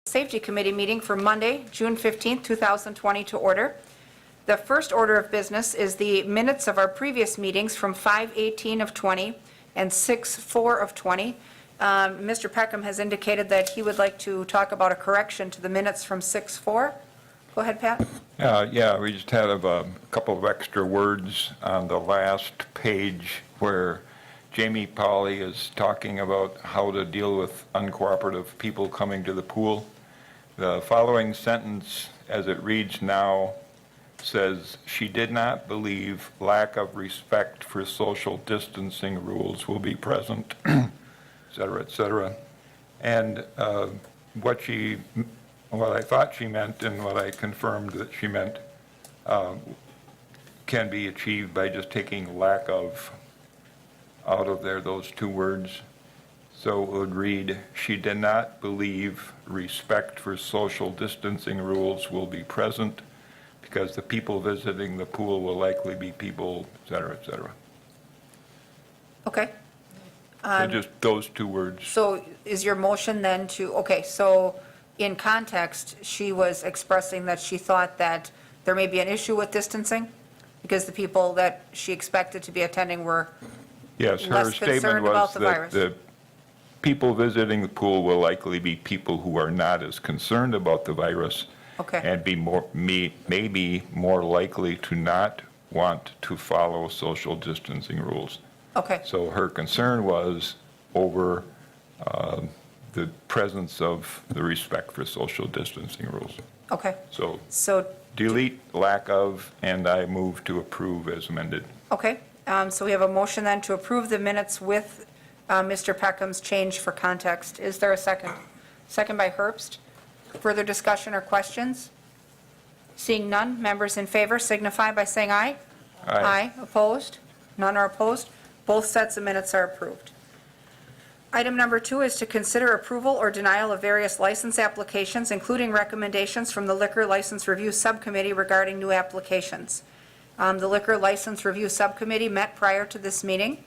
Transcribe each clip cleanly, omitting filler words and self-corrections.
Safety Committee meeting for Monday, June 15th, 2020 to order. The first order of business is the minutes of our previous meetings from 5/18 of 20 and 6/4 of 20. Mr. Peckham has indicated that he would like to talk about a correction to the minutes from 6/4. Go ahead, Pat. Yeah, we just had a couple of extra words on the last page where Jamie Polly is talking about how to deal with uncooperative people coming to the pool. The following sentence, as it reads now, says, "She did not believe lack of respect for social distancing rules will be present," et cetera, et cetera. And what I thought she meant and what I confirmed that she meant can be achieved by just taking lack of out of there, those two words. So it would read, "She did not believe respect for social distancing rules will be present because the people visiting the pool will likely be people," et cetera, et cetera. Okay. So just those two words. So is your motion then to, okay, so in context, she was expressing that she thought that there may be an issue with distancing because the people that she expected to be attending were Yes, her less statement concerned about was the that virus. the people visiting the pool will likely be people who are not as concerned about the virus Okay. and maybe more likely to not want to follow social distancing rules. Okay, So her concern was over the presence of the respect for social distancing rules. okay. So So, delete lack of, and I move to approve as amended. okay, so we have a motion then to approve the minutes with Mr. Peckham's change for context. Is there a second? Second by Herbst. Further discussion or questions? Seeing none, members in favor signify by saying aye. Aye. Opposed? None are opposed. Both sets of minutes are approved. Item number 2 is to consider approval or denial of various license applications, including recommendations from the Liquor License Review Subcommittee regarding new applications. The Liquor License Review Subcommittee met prior to this meeting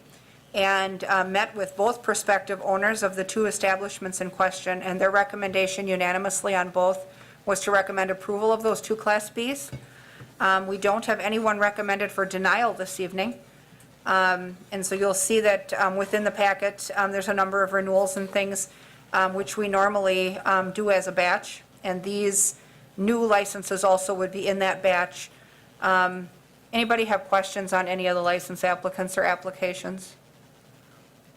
and met with both prospective owners of the two establishments in question, and their recommendation unanimously on both was to recommend approval of those two Class Bs. We don't have anyone recommended for denial this evening. And so you'll see that within the packet, there's a number of renewals and things which we normally do as a batch, and these new licenses also would be in that batch. Anybody have questions on any of the license applicants or applications?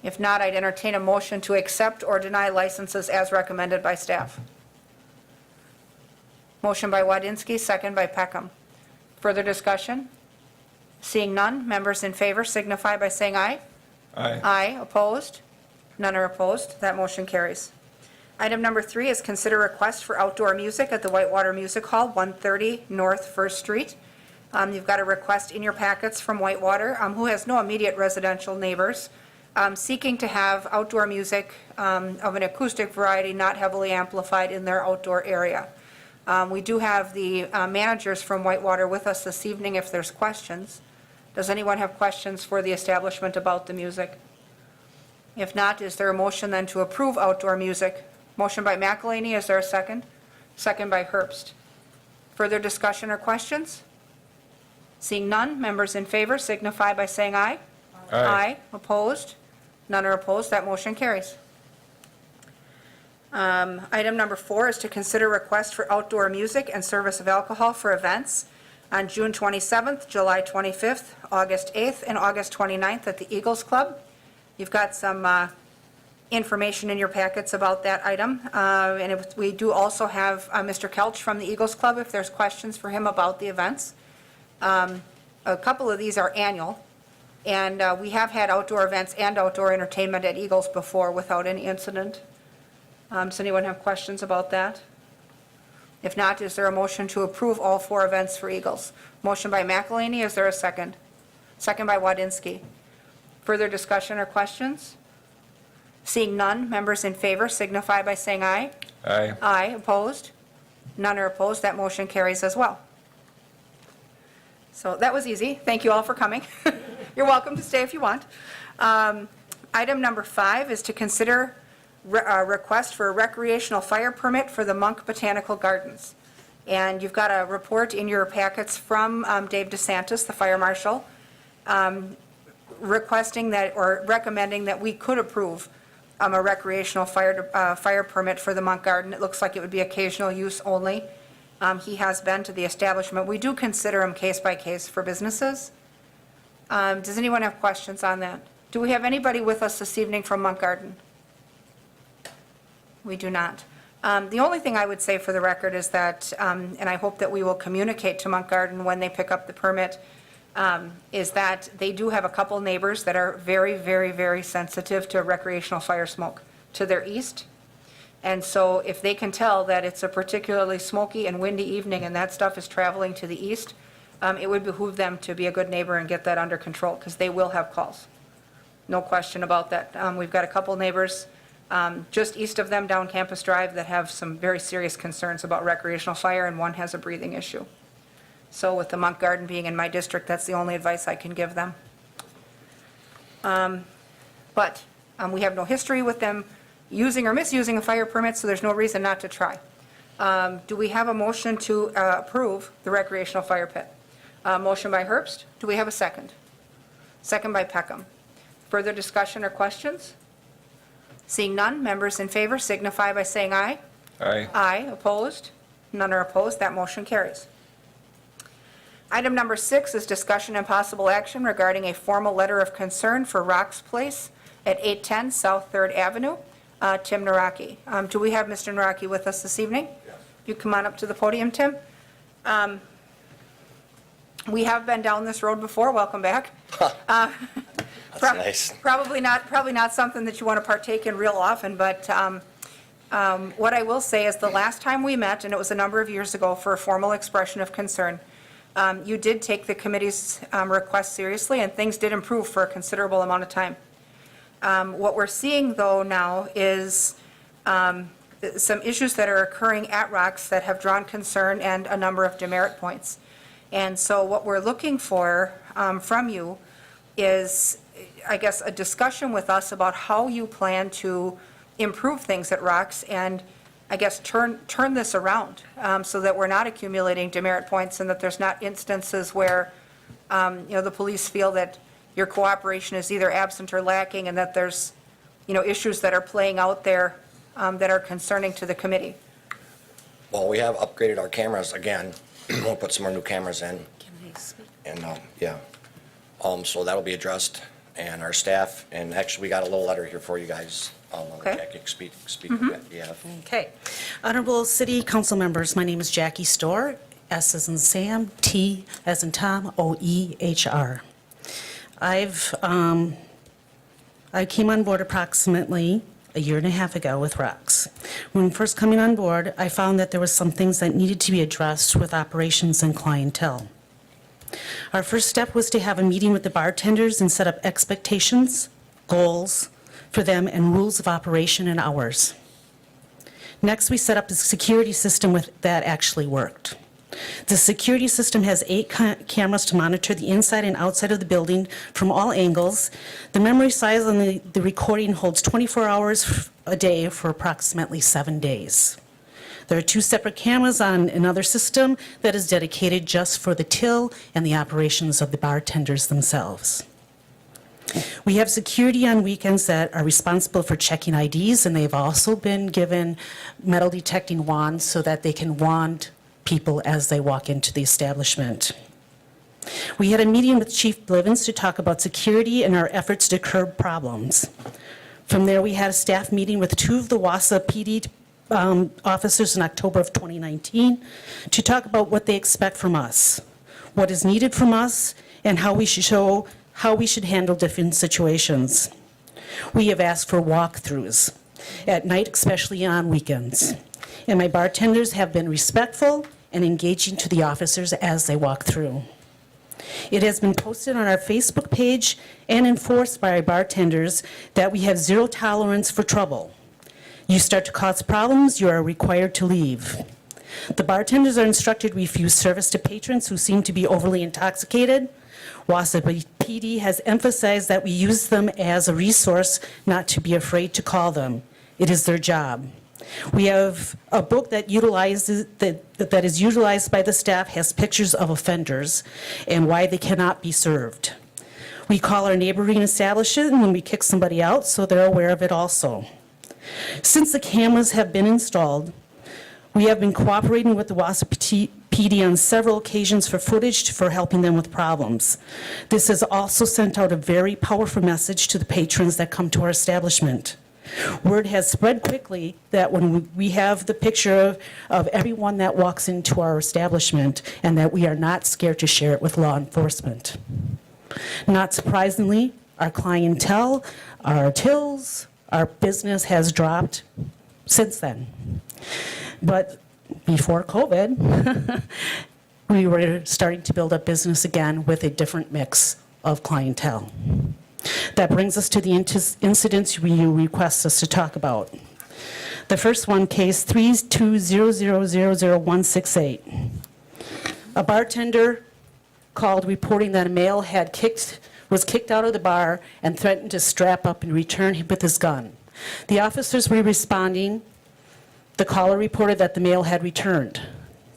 If not, I'd entertain a motion to accept or deny licenses as recommended by staff. Motion by Wadinsky, second by Peckham. Further discussion? Seeing none, members in favor signify by saying aye. Aye. Aye. Opposed? None are opposed. That motion carries. Item number 3 is consider request for outdoor music at the Whitewater Music Hall, 130 North First Street. You've got a request in your packets from Whitewater, who has no immediate residential neighbors, seeking to have outdoor music of an acoustic variety not heavily amplified in their outdoor area. We do have the managers from Whitewater with us this evening if there's questions. Does anyone have questions for the establishment about the music? If not, is there a motion then to approve outdoor music? Motion by McElhaney, is there a second? Second by Herbst. Further discussion or questions? Seeing none, members in favor signify by saying aye. Aye. Opposed? None are opposed. That motion carries. Item number 4 is to consider request for outdoor music and service of alcohol for events on June 27th, July 25th, August 8th, and August 29th at the Eagles Club. You've got some information in your packets about that item. And we do also have Mr. Kelch from the Eagles Club if there's questions for him about the events. A couple of these are annual, and we have had outdoor events and outdoor entertainment at Eagles before without any incident. Does anyone have questions about that? If not, is there a motion to approve all 4 events for Eagles? Motion by McElhaney, is there a second? Second by Wadinsky. Further discussion or questions? Seeing none, members in favor signify by saying aye. Aye. Aye. Opposed? None are opposed. That motion carries as well. So that was easy. Thank you all for coming. You're welcome to stay if you want. Item number 5 is to consider request for a recreational fire permit for the Monk Botanical Gardens. And you've got a report in your packets from Dave DeSantis, the fire marshal, requesting that, or recommending that we could approve a recreational fire permit for the Monk Garden. It looks like it would be occasional use only. He has been to the establishment. We do consider him case by case for businesses. Does anyone have questions on that? Do we have anybody with us this evening from Monk Garden? We do not. The only thing I would say for the record is that, and I hope that we will communicate to Monk Garden when they pick up the permit, is that they do have a couple neighbors that are very, very, very sensitive to recreational fire smoke to their east. And so if they can tell that it's a particularly smoky and windy evening and that stuff is traveling to the east, it would behoove them to be a good neighbor and get that under control, because they will have calls. No question about that. We've got a couple neighbors just east of them down Campus Drive that have some very serious concerns about recreational fire, and one has a breathing issue. So with the Monk Garden being in my district, that's the only advice I can give them. But we have no history with them using or misusing a fire permit, so there's no reason not to try. Do we have a motion to approve the recreational fire pit? Motion by Herbst. Do we have a second? Second by Peckham. Further discussion or questions? Seeing none, members in favor signify by saying aye. Aye. Aye. Opposed? None are opposed. That motion carries. Item number 6 is discussion and possible action regarding a formal letter of concern for Rock's Place at 810 South 3rd Avenue. Tim Naraki. Do we have Mr. Naraki with us this evening? Yes. You come on up to the podium, Tim. We have been down this road before. Welcome back. That's nice. Probably not something that you want to partake in real often, but what I will say is the last time we met, and it was a number of years ago for a formal expression of concern, you did take the committee's request seriously, and things did improve for a considerable amount of time. What we're seeing, though, now is some issues that are occurring at Rocks that have drawn concern and a number of demerit points. And so what we're looking for from you is, I guess, a discussion with us about how you plan to improve things at Rocks and, I guess, turn this around so that we're not accumulating demerit points and that there's not instances where, the police feel that your cooperation is either absent or lacking and that there's, issues that are playing out there that are concerning to the committee. Well, we have upgraded our cameras again. We'll put some more new cameras in. And, yeah. So that'll be addressed. And our staff, and actually, we got a little letter here for you guys. Okay. Jackie, speak of it. Yeah. Okay. Honorable City Council members, my name is Jackie Storr, S as in Sam, T as in Tom, O-E-H-R. I came on board approximately a year and a half ago with Rocks. When first coming on board, I found that there were some things that needed to be addressed with operations and clientele. Our first step was to have a meeting with the bartenders and set up expectations, goals for them, and rules of operation and hours. Next, we set up a security system that actually worked. The security system has 8 cameras to monitor the inside and outside of the building from all angles. The memory size on the recording holds 24 hours a day for approximately 7 days. There are 2 separate cameras on another system that is dedicated just for the till and the operations of the bartenders themselves. We have security on weekends that are responsible for checking IDs, and they've also been given metal detecting wands so that they can wand people as they walk into the establishment. We had a meeting with Chief Blivens to talk about security and our efforts to curb problems. From there, we had a staff meeting with 2 of the Wausau PD officers in October of 2019 to talk about what they expect from us, what is needed from us, and how we should handle different situations. We have asked for walkthroughs at night, especially on weekends. And my bartenders have been respectful and engaging to the officers as they walk through. It has been posted on our Facebook page and enforced by our bartenders that we have 0 tolerance for trouble. You start to cause problems, you are required to leave. The bartenders are instructed to refuse service to patrons who seem to be overly intoxicated. Wausau PD has emphasized that we use them as a resource, not to be afraid to call them. It is their job. We have a book that is utilized by the staff, has pictures of offenders and why they cannot be served. We call our neighboring establishment when we kick somebody out, so they're aware of it also. Since the cameras have been installed, we have been cooperating with the Wausau PD on several occasions for footage for helping them with problems. This has also sent out a very powerful message to the patrons that come to our establishment. Word has spread quickly that when we have the picture of everyone that walks into our establishment, and that we are not scared to share it with law enforcement. Not surprisingly, our clientele, our tills, our business has dropped since then. But before COVID, we were starting to build up business again with a different mix of clientele. That brings us to the incidents you request us to talk about. The first one, case 320000168. A bartender called reporting that a male was kicked out of the bar and threatened to strap up and return him with his gun. The officers were responding. The caller reported that the male had returned.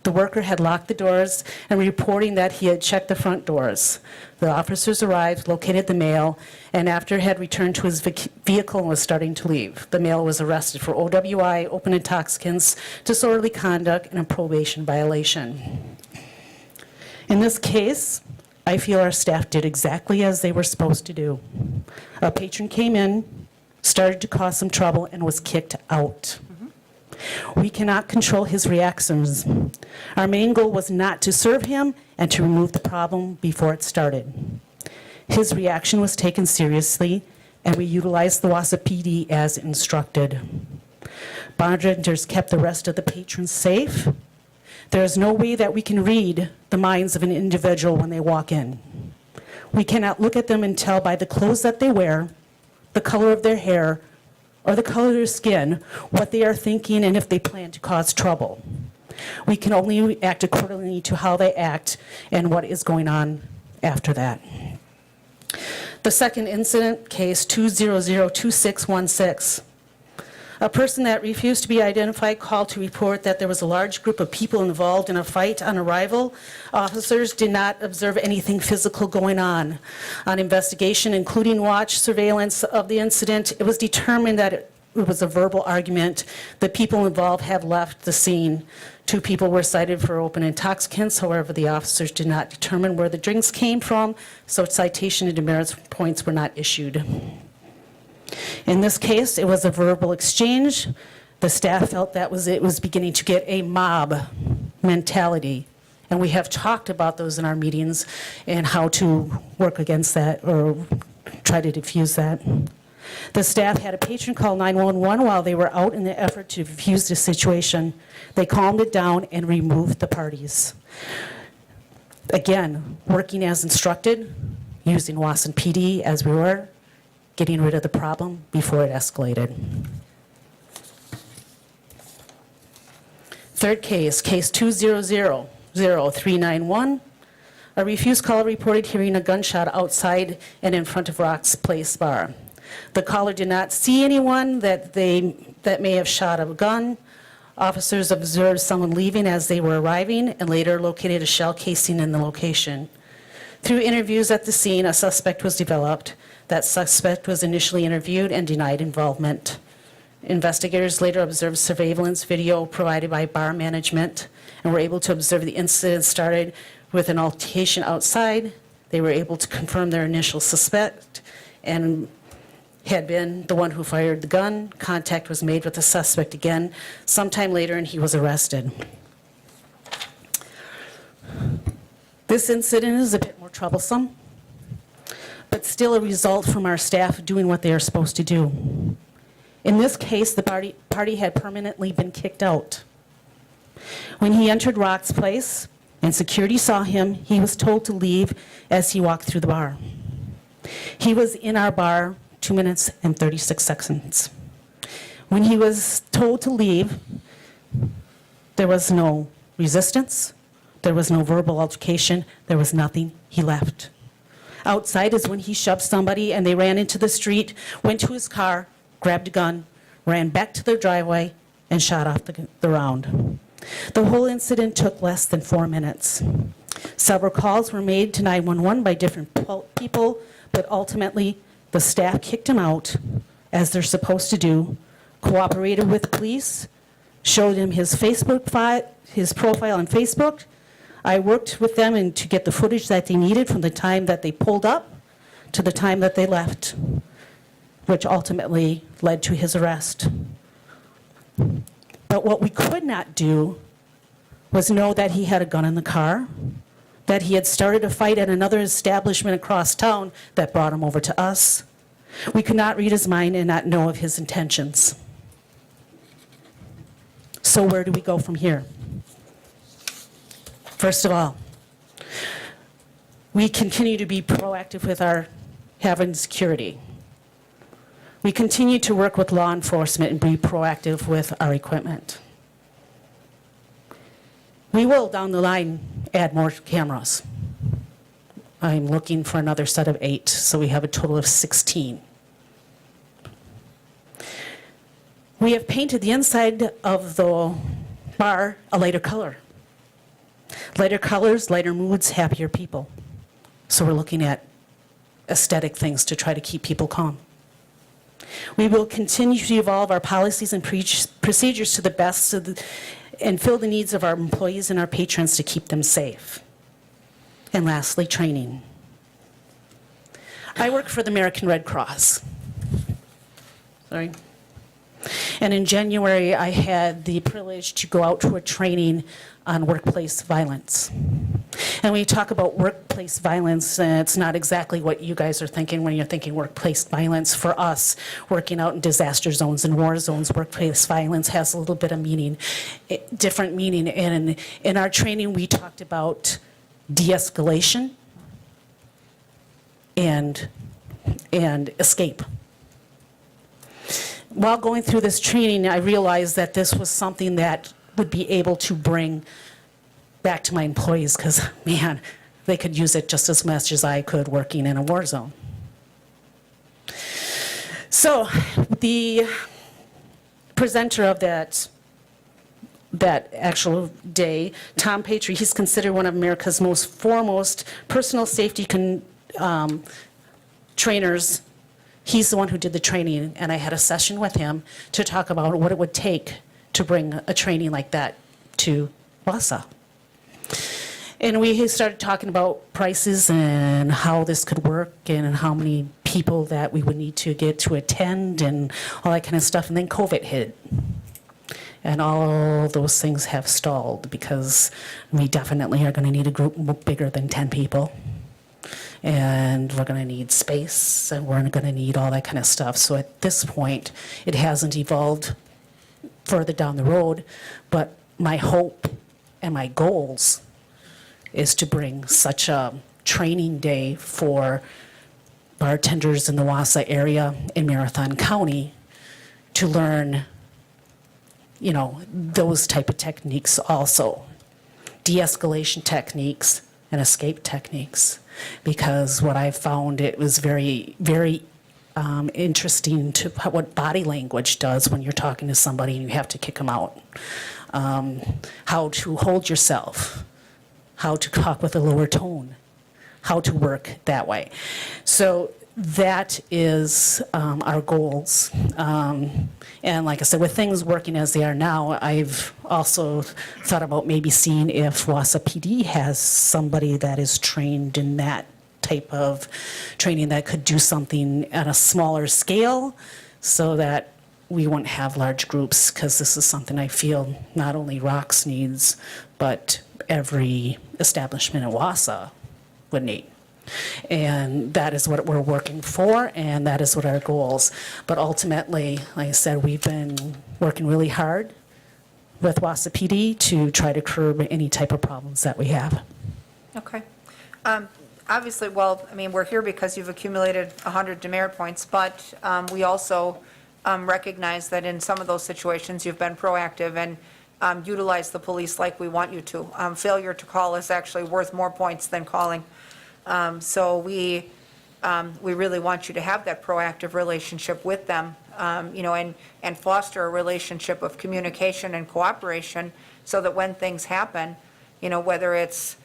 The worker had locked the doors and reporting that he had checked the front doors. The officers arrived, located the male, and after had returned to his vehicle and was starting to leave. The male was arrested for OWI, open intoxicants, disorderly conduct, and a probation violation. In this case, I feel our staff did exactly as they were supposed to do. A patron came in, started to cause some trouble, and was kicked out. We cannot control his reactions. Our main goal was not to serve him and to remove the problem before it started. His reaction was taken seriously, and we utilized the Wausau PD as instructed. Bartenders kept the rest of the patrons safe. There is no way that we can read the minds of an individual when they walk in. We cannot look at them and tell by the clothes that they wear, the color of their hair, or the color of their skin, what they are thinking and if they plan to cause trouble. We can only act accordingly to how they act and what is going on after that. The second incident, case 2002616. A person that refused to be identified called to report that there was a large group of people involved in a fight on arrival. Officers did not observe anything physical going on. On investigation, including watch surveillance of the incident, it was determined that it was a verbal argument. The people involved had left the scene. 2 people were cited for open intoxicants. However, the officers did not determine where the drinks came from, so citation and demerits points were not issued. In this case, it was a verbal exchange. The staff felt that it was beginning to get a mob mentality. And we have talked about those in our meetings and how to work against that or try to diffuse that. The staff had a patron call 911 while they were out in the effort to diffuse the situation. They calmed it down and removed the parties. Again, working as instructed, using Wausau PD as we were, getting rid of the problem before it escalated. Third case, case 2000391. A refused caller reported hearing a gunshot outside and in front of Rock's Place Bar. The caller did not see anyone that may have shot a gun. Officers observed someone leaving as they were arriving and later located a shell casing in the location. Through interviews at the scene, a suspect was developed. That suspect was initially interviewed and denied involvement. Investigators later observed surveillance video provided by bar management and were able to observe the incident started with an altercation outside. They were able to confirm their initial suspect and had been the one who fired the gun. Contact was made with the suspect again sometime later, and he was arrested. This incident is a bit more troublesome, but still a result from our staff doing what they are supposed to do. In this case, the party had permanently been kicked out. When he entered Rock's Place and security saw him, he was told to leave as he walked through the bar. He was in our bar 2 minutes and 36 seconds. When he was told to leave, there was no resistance, there was no verbal altercation, there was nothing. He left. Outside is when he shoved somebody and they ran into the street, went to his car, grabbed a gun, ran back to their driveway, and shot off the round. The whole incident took less than 4 minutes. Several calls were made to 911 by different people, but ultimately, the staff kicked him out, as they're supposed to do, cooperated with police, showed him his his profile on Facebook. I worked with them to get the footage that they needed from the time that they pulled up to the time that they left, which ultimately led to his arrest. But what we could not do was know that he had a gun in the car, that he had started a fight at another establishment across town that brought him over to us. We could not read his mind and not know of his intentions. So where do we go from here? First of all, we continue to be proactive with our having security. We continue to work with law enforcement and be proactive with our equipment. We will, down the line, add more cameras. I'm looking for another set of 8, so we have a total of 16. We have painted the inside of the bar a lighter color. Lighter colors, lighter moods, happier people. So we're looking at aesthetic things to try to keep people calm. We will continue to evolve our policies and procedures to the best and fill the needs of our employees and our patrons to keep them safe. And lastly, training. I work for the American Red Cross. Sorry. And in January, I had the privilege to go out to a training on workplace violence. And when you talk about workplace violence, it's not exactly what you guys are thinking when you're thinking workplace violence. For us, working out in disaster zones and war zones, workplace violence has a little bit of meaning, different meaning. And in our training, we talked about de-escalation and escape. While going through this training, I realized that this was something that would be able to bring back to my employees because, man, they could use it just as much as I could working in a war zone. So the presenter of that actual day, Tom Patry, he's considered one of America's most foremost personal safety trainers. He's the one who did the training, and I had a session with him to talk about what it would take to bring a training like that to Wausau. And we started talking about prices and how this could work and how many people that we would need to get to attend and all that kind of stuff. And then COVID hit. And all those things have stalled because we definitely are going to need a group bigger than 10 people. And we're going to need space, and we're going to need all that kind of stuff. So at this point, it hasn't evolved further down the road, but my hope and my goals is to bring such a training day for bartenders in the Wausau area in Marathon County to learn, those type of techniques also, de-escalation techniques and escape techniques. Because what I found, it was very, very interesting to what body language does when you're talking to somebody and you have to kick them out. How to hold yourself, how to talk with a lower tone, how to work that way. So that is our goals. And like I said, with things working as they are now, I've also thought about maybe seeing if Wausau PD has somebody that is trained in that type of training that could do something at a smaller scale so that we wouldn't have large groups, because this is something I feel not only Rocks needs, but every establishment in Wausau would need. And that is what we're working for, and that is what our goals. But ultimately, like I said, we've been working really hard with Wausau PD to try to curb any type of problems that we have. Okay. Obviously, we're here because you've accumulated 100 demerit points, but we also recognize that in some of those situations, you've been proactive and utilized the police like we want you to. Failure to call is actually worth more points than calling. So we really want you to have that proactive relationship with them and foster a relationship of communication and cooperation so that when things happen, whether it's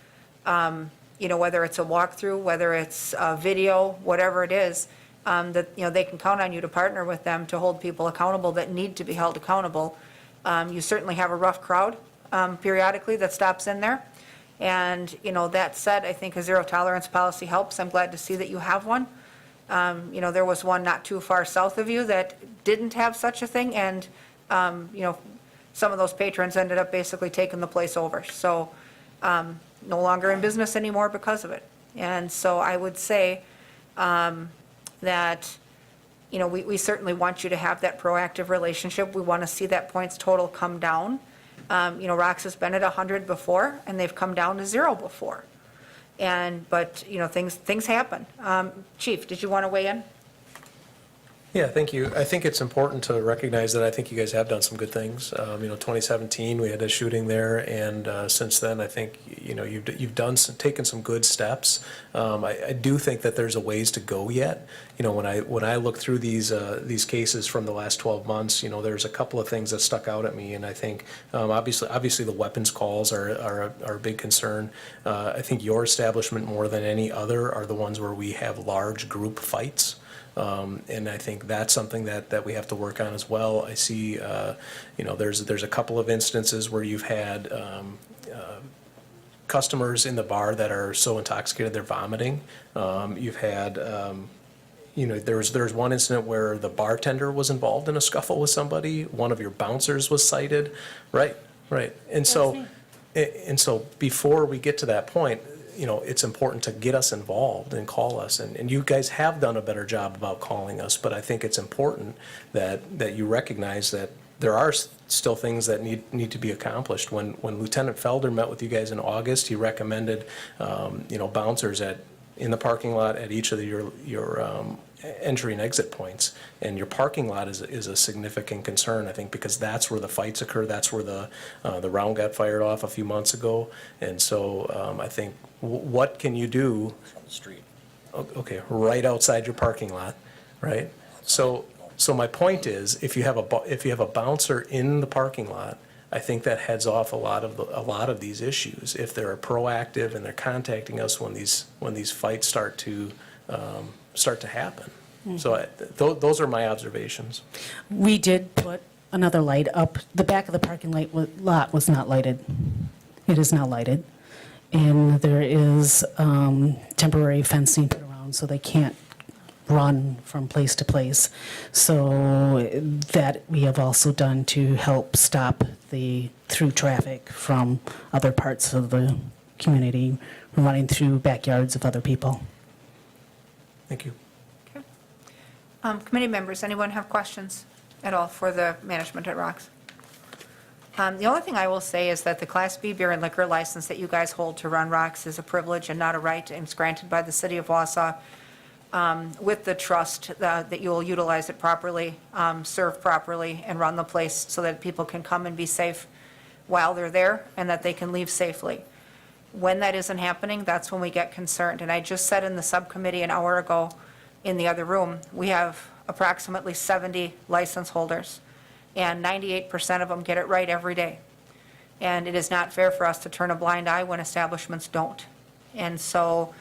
a walkthrough, whether it's a video, whatever it is, that, they can count on you to partner with them to hold people accountable that need to be held accountable. You certainly have a rough crowd periodically that stops in there. And, that said, I think a zero tolerance policy helps. I'm glad to see that you have one. There was one not too far south of you that didn't have such a thing, and, some of those patrons ended up basically taking the place over. So, no longer in business anymore because of it. And so I would say that, we certainly want you to have that proactive relationship. We want to see that points total come down. Rox has been at 100 before, and they've come down to 0 before. But things happen. Chief, did you want to weigh in? Yeah, thank you. I think it's important to recognize that I think you guys have done some good things. 2017, we had a shooting there, and since then, I think, you've taken some good steps. I do think that there's a ways to go yet. When I look through these cases from the last 12 months, there's a couple of things that stuck out at me, and I think obviously the weapons calls are a big concern. I think your establishment more than any other are the ones where we have large group fights. And I think that's something that we have to work on as well. I see, there's a couple of instances where you've had customers in the bar that are so intoxicated they're vomiting. You've had, there's one incident where the bartender was involved in a scuffle with somebody. One of your bouncers was cited. Right. And so before we get to that point, it's important to get us involved and call us. And you guys have done a better job about calling us, but I think it's important that you recognize that there are still things that need to be accomplished. When Lieutenant Felder met with you guys in August, he recommended, bouncers in the parking lot at each of your entry and exit points. And your parking lot is a significant concern, I think, because that's where the fights occur. That's where the round got fired off a few months ago. And so I think, what can you do? On the street. Okay, right outside your parking lot, right? So my point is, if you have a bouncer in the parking lot, I think that heads off a lot of these issues. If they're proactive and they're contacting us when these fights start to happen. Mm-hmm. So those are my observations. We did put another light up. The back of the parking lot was not lighted. It is now lighted. And there is temporary fencing put around so they can't run from place to place. So that we have also done to help stop the through traffic from other parts of the community running through backyards of other people. Thank you. Okay. Committee members, anyone have questions at all for the management at Rox? The only thing I will say is that the Class B beer and liquor license that you guys hold to run Rox is a privilege and not a right, and it's granted by the city of Wausau with the trust that you will utilize it properly, serve properly, and run the place so that people can come and be safe while they're there and that they can leave safely. When that isn't happening, that's when we get concerned. And I just said in the subcommittee an hour ago in the other room, we have approximately 70 license holders, and 98% of them get it right every day. And it is not fair for us to turn a blind eye when establishments don't. And so,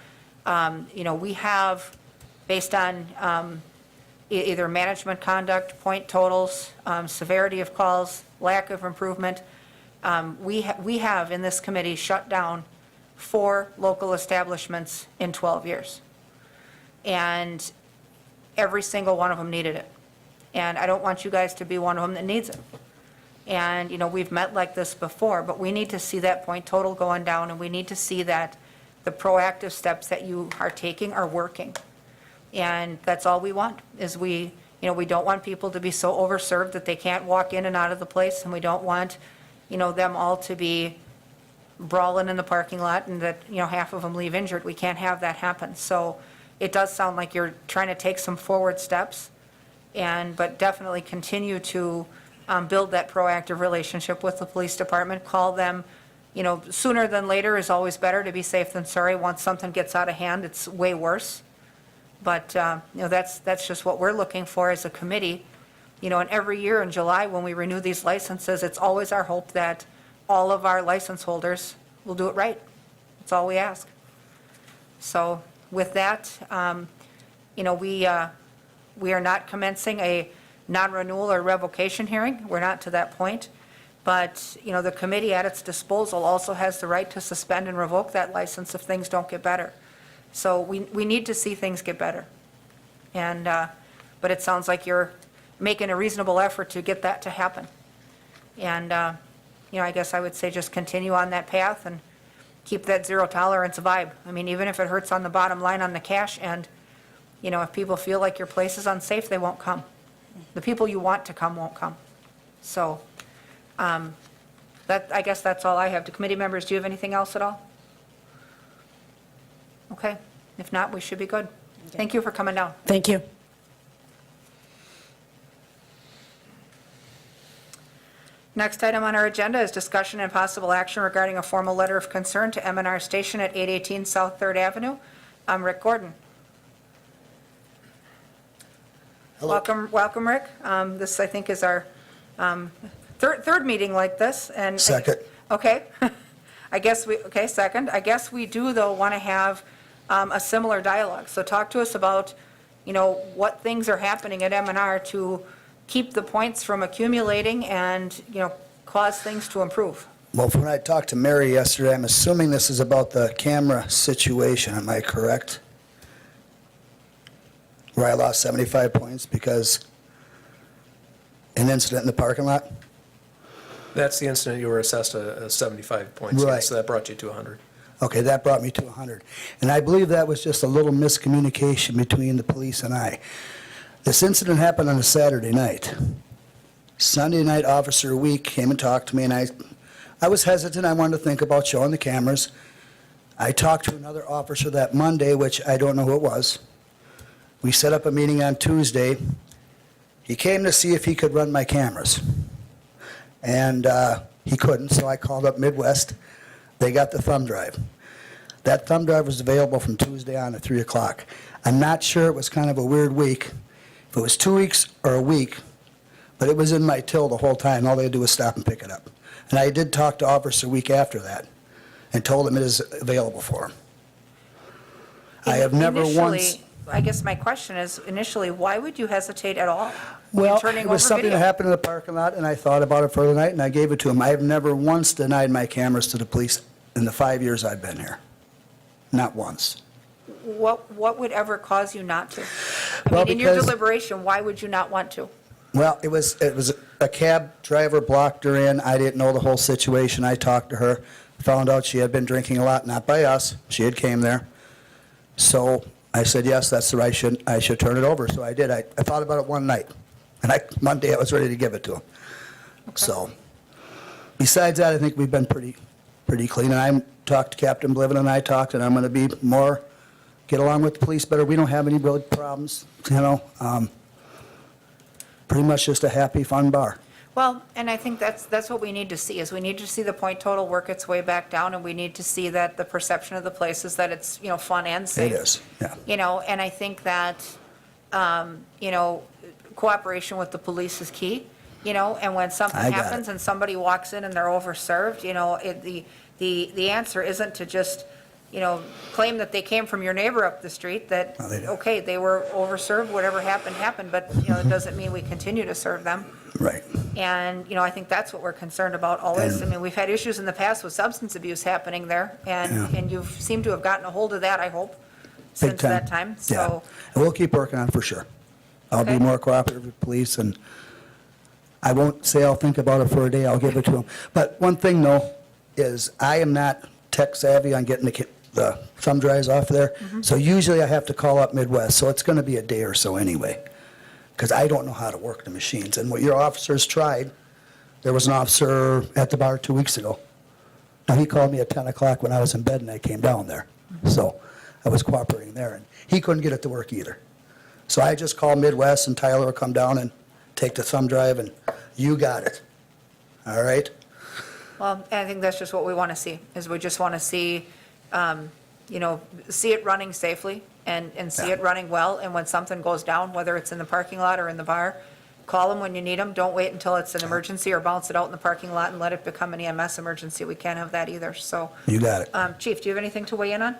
we have, based on either management conduct, point totals, severity of calls, lack of improvement, we have in this committee shut down 4 local establishments in 12 years. And every single one of them needed it. And I don't want you guys to be one of them that needs it. And, we've met like this before, but we need to see that point total going down, and we need to see that the proactive steps that you are taking are working. And that's all we want, is we don't want people to be so overserved that they can't walk in and out of the place, and we don't want, them all to be brawling in the parking lot and that, half of them leave injured. We can't have that happen. So it does sound like you're trying to take some forward steps, but definitely continue to build that proactive relationship with the police department. Call them, sooner than later is always better, to be safe than sorry. Once something gets out of hand, it's way worse. But, that's just what we're looking for as a committee. And every year in July, when we renew these licenses, it's always our hope that all of our license holders will do it right. That's all we ask. So with that, we are not commencing a non-renewal or revocation hearing. We're not to that point. But, the committee at its disposal also has the right to suspend and revoke that license if things don't get better. So we need to see things get better. And, but it sounds like you're making a reasonable effort to get that to happen. And, I guess I would say just continue on that path and keep that zero tolerance vibe. I mean, even if it hurts on the bottom line on the cash end, if people feel like your place is unsafe, they won't come. The people you want to come won't come. So, I guess that's all I have. Do committee members, do you have anything else at all? Okay, if not, we should be good. Thank you for coming down. Thank you. Next item on our agenda is discussion and possible action regarding a formal letter of concern to M&R Station at 818 South 3rd Avenue. Rick Gordon. Hello. Welcome, Rick. This, I think, is our third meeting like this, and. Second. Okay. Second. I guess we do, though, want to have a similar dialogue. So talk to us about, what things are happening at M&R to keep the points from accumulating and, cause things to improve. Well, when I talked to Mary yesterday, I'm assuming this is about the camera situation, am I correct? Where I lost 75 points because an incident in the parking lot? That's the incident you were assessed a 75 points. Right. So that brought you to 100. Okay, that brought me to 100. And I believe that was just a little miscommunication between the police and I. This incident happened on a Saturday night. Sunday night, Officer Week came and talked to me, and I was hesitant. I wanted to think about showing the cameras. I talked to another officer that Monday, which I don't know who it was. We set up a meeting on Tuesday. He came to see if he could run my cameras. And he couldn't, so I called up Midwest. They got the thumb drive. That thumb drive was available from Tuesday on at 3 o'clock. I'm not sure, it was kind of a weird week. If it was 2 weeks or a week, but it was in my till the whole time. All they had to do was stop and pick it up. And I did talk to Officer Week after that and told him it is available for him. I have never once... Initially, I guess my question is, initially, why would you hesitate at all? Well, turning it was over something video? that happened in the parking lot, and I thought about it for the night, and I gave it to him. I have never once denied my cameras to the police in the 5 years I've been here. Not once. What would ever cause you not to? I Well, mean, in your because- deliberation, why would you not want to? Well, it was a cab driver blocked her in. I didn't know the whole situation. I talked to her, found out she had been drinking a lot, not by us. She had came there. So I said, yes, that's the right, I should turn it over. So I did. I thought about it one night. And Monday, I was ready to give it to him. So, besides that, I think we've been pretty clean. And I talked to Captain Bliven, and I talked, and I'm going to be get along with the police better. We don't have any real problems, pretty much just a happy, fun bar. Well, and I think that's what we need to see, is we need to see the point total work its way back down, and we need to see that the perception of the place is that it's, fun and safe. It is, yeah. And I think that, cooperation with the police is key, and when something I got happens it. and somebody walks in and they're overserved, the answer isn't to just, claim that they came from your neighbor up the street, that, No, they don't. okay, they were overserved, whatever happened, but, it doesn't mean we continue to serve them. Right. And, I think that's what we're concerned about always. I And- mean, we've had issues in the past with substance abuse happening there, Yeah. and you seem to have gotten a hold of that, I hope, Big since that time. Yeah. So, And we'll keep working on it for sure. I'll be Okay. more cooperative with police, and I won't say I'll think about it for a day, I'll give it to them. But one thing, though, is I am not tech savvy on getting the thumb drives off there, so usually I have to call up Midwest, so it's going to be a day or so anyway, because I don't know how to work the machines. And what your officers tried, there was an officer at the bar 2 weeks ago. Now, he called me at 10 o'clock when I was in bed, and I came down there. So I was cooperating there, and he couldn't get it to work either. So I just called Midwest, and Tyler will come down and take the thumb drive, and you got it. All right? well, I think that's just what we want to see, is we just want to see, see it running safely and see Yeah. it running well, and when something goes down, whether it's in the parking lot or in the bar, Call them when you need them. Don't wait until it's an emergency or bounce it out in the parking lot and let it become an EMS emergency. We can't have that either, so. You got it. Chief, do you have anything to weigh in on?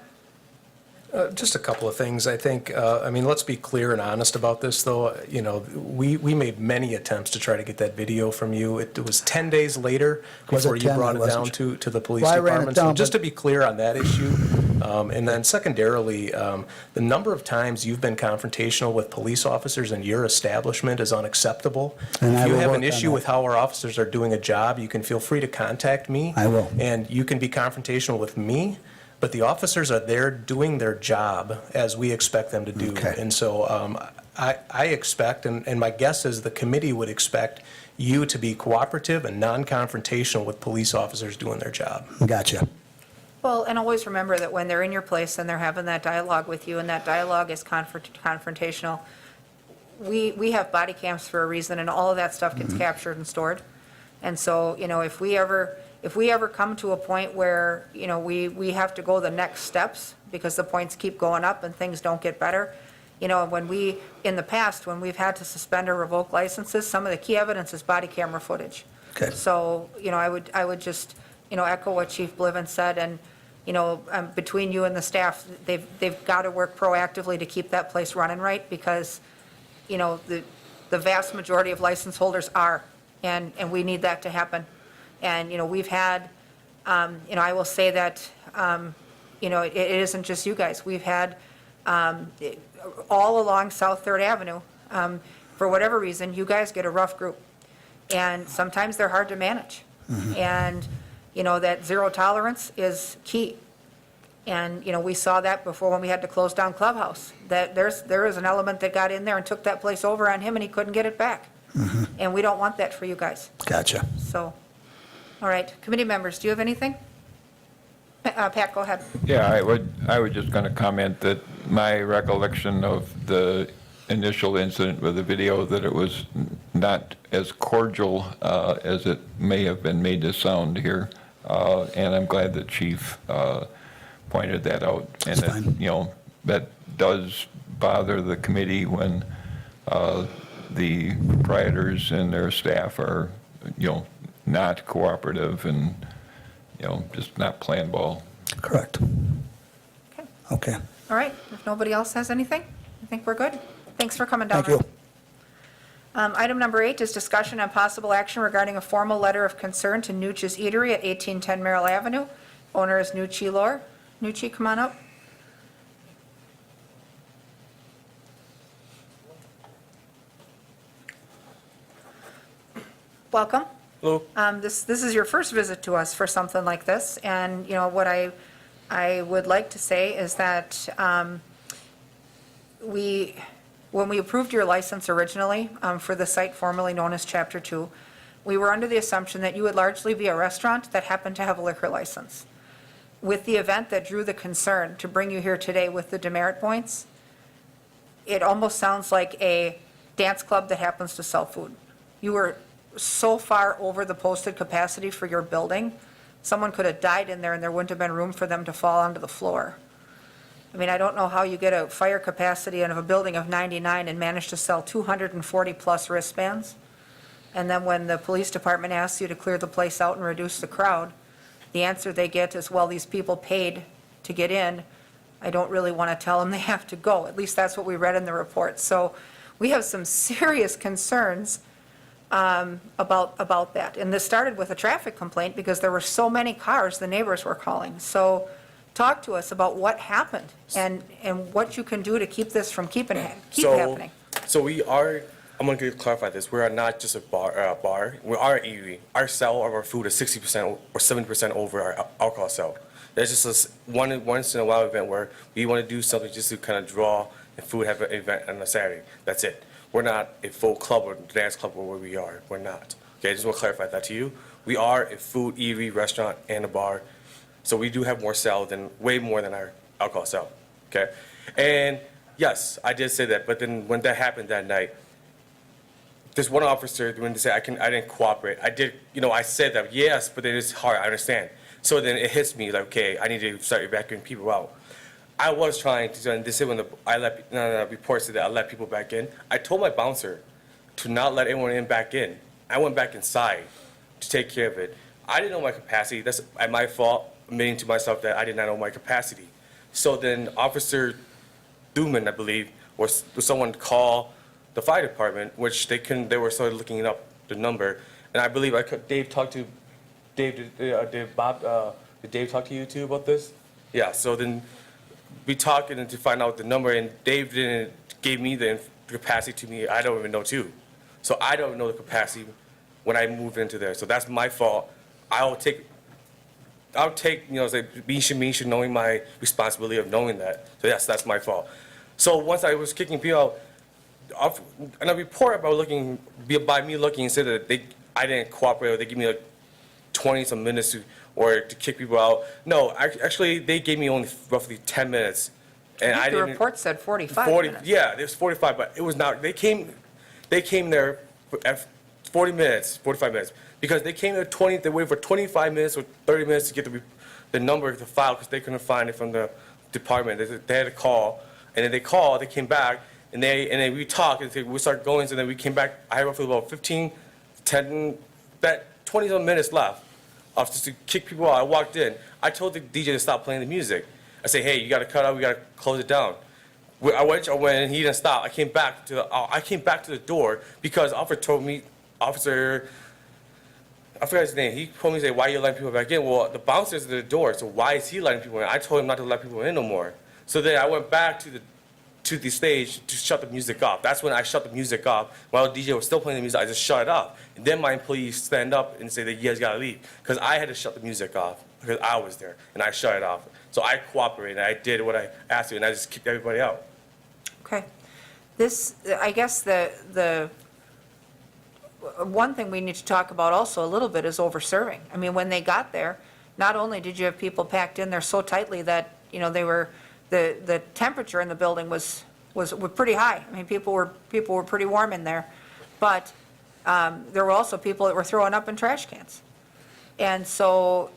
Just a couple of things, I think. I mean, let's be clear and honest about this, though. You know, we made many attempts to try to get that video from you. It was 10 days later Was it before you 10? brought It it down wasn't. to the police Well, I ran it department. So down, just but- to be clear on that issue. And then secondarily, the number of times you've been confrontational with police officers in your establishment is unacceptable. And I If you will have work an on issue that. with how our officers are doing a job, you can feel free to contact me. I will. And you can be confrontational with me, but the officers are there doing their job as we expect them to do. Okay. And so I expect, and my guess is the committee would expect you to be cooperative and non-confrontational with police officers doing their job. Gotcha. Well, and always remember that when they're in your place and they're having that dialogue with you, and that dialogue is confrontational, we have body cams for a reason, and all of that stuff gets captured and stored. And so, you know, if we ever come to a point where, you know, we have to go the next steps because the points keep going up and things don't get better, you know, in the past, when we've had to suspend or revoke licenses, some of the key evidence is body camera footage. Okay. So, you know, I would just, you know, echo what Chief Bliven said, and, you know, between you and the staff, they've got to work proactively to keep that place running right, because, you know, the vast majority of license holders are, and we need that to happen. And, you know, we've had, you know, I will say that, you know, it isn't just you guys. We've had, all along South Third Avenue, for whatever reason, you guys get a rough group. And sometimes they're hard to manage. And, you know, that zero tolerance is key. And, you know, we saw that before when we had to close down Clubhouse, that there is an element that got in there and took that place over on him, and he couldn't get it back. And we don't want that for you guys. Gotcha. So, all right, committee members, do you have anything? Pat, go ahead. Yeah, I was just going to comment that my recollection of the initial incident with the video, that it was not as cordial as it may have been made to sound here. And I'm glad that Chief pointed that out. And That's that, fine. you know, that does bother the committee when the proprietors and their staff are, you know, not cooperative and, you know, just not playing ball. Correct. Okay. Okay. All right, if nobody else has anything, I think we're good. Thanks for coming down. Thank you. Item number 8 is discussion and possible action regarding a formal letter of concern to Nooch's Eatery at 1810 Merrill Avenue. Owner is Noochie Lore. Noochie, come on up. Welcome. Hello. This is your first visit to us for something like this, and, you know, what I would like to say is that when we approved your license originally for the site formerly known as Chapter 2, we were under the assumption that you would largely be a restaurant that happened to have a liquor license. With the event that drew the concern to bring you here today with the demerit points, it almost sounds like a dance club that happens to sell food. You were so far over the posted capacity for your building, someone could have died in there and there wouldn't have been room for them to fall onto the floor. I mean, I don't know how you get a fire capacity of a building of 99 and manage to sell 240-plus wristbands. And then when the police department asks you to clear the place out and reduce the crowd, the answer they get is, well, these people paid to get in. I don't really want to tell them they have to go. At least that's what we read in the report. So we have some serious concerns about that. And this started with a traffic complaint because there were so many cars the neighbors were calling. So talk to us about what happened and what you can do to keep this from keep happening. So we are, I'm going to clarify this. We are not just a bar. We are an eatery. Our sale of our food is 60% or 70% over our alcohol sale. There's just one once in a while event where we want to do something just to kind of draw and food have an event on a Saturday. That's it. We're not a full club or dance club or where we are. We're not. Okay, I just want to clarify that to you. We are a food, eatery, restaurant, and a bar. So we do have more sale than, way more than our alcohol sale. Okay? And yes, I did say that, but then when that happened that night, there's one officer, when they say I didn't cooperate, I did, you know, I said that, yes, but it is hard, I understand. So then it hits me like, okay, I need to start evacuating people out. I was trying to, and they said when report said that I let people back in, I told my bouncer, to not let anyone back in. I went back inside to take care of it. I didn't know my capacity. That's my fault, admitting to myself that I did not know my capacity. So then Officer Duman, I believe, or someone call the fire department, which they couldn't. They were sort of looking up the number, and I believe Dave talked to Dave. Did Bob? Did Dave talk to you too about this? Yeah. So then we talked and to find out the number, and Dave didn't gave me the capacity to me. I don't even know too. So I don't know the capacity when I moved into there. So that's my fault. I'll take, say, me should knowing my responsibility of knowing that. So yes, that's my fault. So once I was kicking people out, and a report about by me looking and said that I didn't cooperate, or they give me like 20 some minutes to kick people out. No, actually they gave me only roughly 10 minutes. And I I think the didn't. report said 45 40, minutes. yeah, it was 45, but it was not. They came there at 40 minutes, 45 minutes, because they came there 20. They waited for 25 minutes or 30 minutes to get the number of the file because they couldn't find it from the department. They had to call, and then they called. They came back, and then we talked, and we started going. So then we came back. I had roughly about 20 some minutes left, of just to kick people out. I walked in. I told the DJ to stop playing the music. I said, hey, you got to cut out. We got to close it down. I went, and he didn't stop. I came back to the door because Officer told me, I forgot his name. He told me, why are you letting people back in? Well, the bouncer's at the door, so why is he letting people in? I told him not to let people in no more. So then I went back to the stage to shut the music off. That's when I shut the music off. While the DJ was still playing the music, I just shut it off. And then my employees stand up and say that you guys got to leave because I had to shut the music off because I was there, and I shut it off. So I cooperated. I did what I asked to, and I just kicked everybody out. Okay. I guess the one thing we need to talk about also a little bit is over-serving. I mean, when they got there, not only did you have people packed in there so tightly that, they were, the temperature in the building was pretty high. I mean, people were pretty warm in there. But there were also people that were throwing up in trash cans. And so,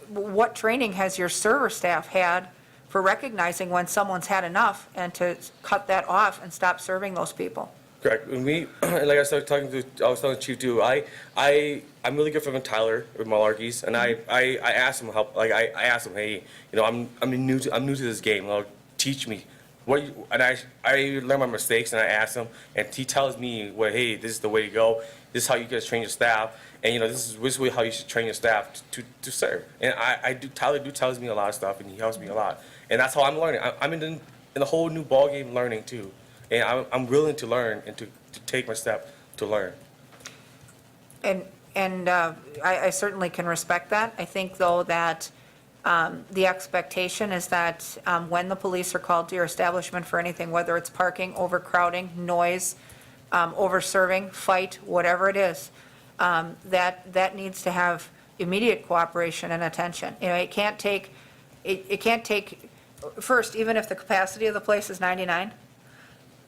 what training has your server staff had for recognizing when someone's had enough and to cut that off and stop serving those people? Correct. When like I started I was telling Chief too, I'm really good friends with Tyler with Malarkeys, and I asked him help. Like I asked him, hey, I'm new to this game. Teach me. And I learned my mistakes, and I asked him, and he tells me, hey, this is the way to go. This is how you guys train your staff, and this is how you should train your staff to serve. And Tyler tells me a lot of stuff, and he helps me a lot, and that's how I'm learning. I'm in the whole new ball game learning too, and I'm willing to learn and to take my step to learn. And I certainly can respect that. I think, though, that the expectation is that when the police are called to your establishment for anything, whether it's parking, overcrowding, noise, over-serving, fight, whatever it is, that needs to have immediate cooperation and attention. It can't take, first, even if the capacity of the place is 99,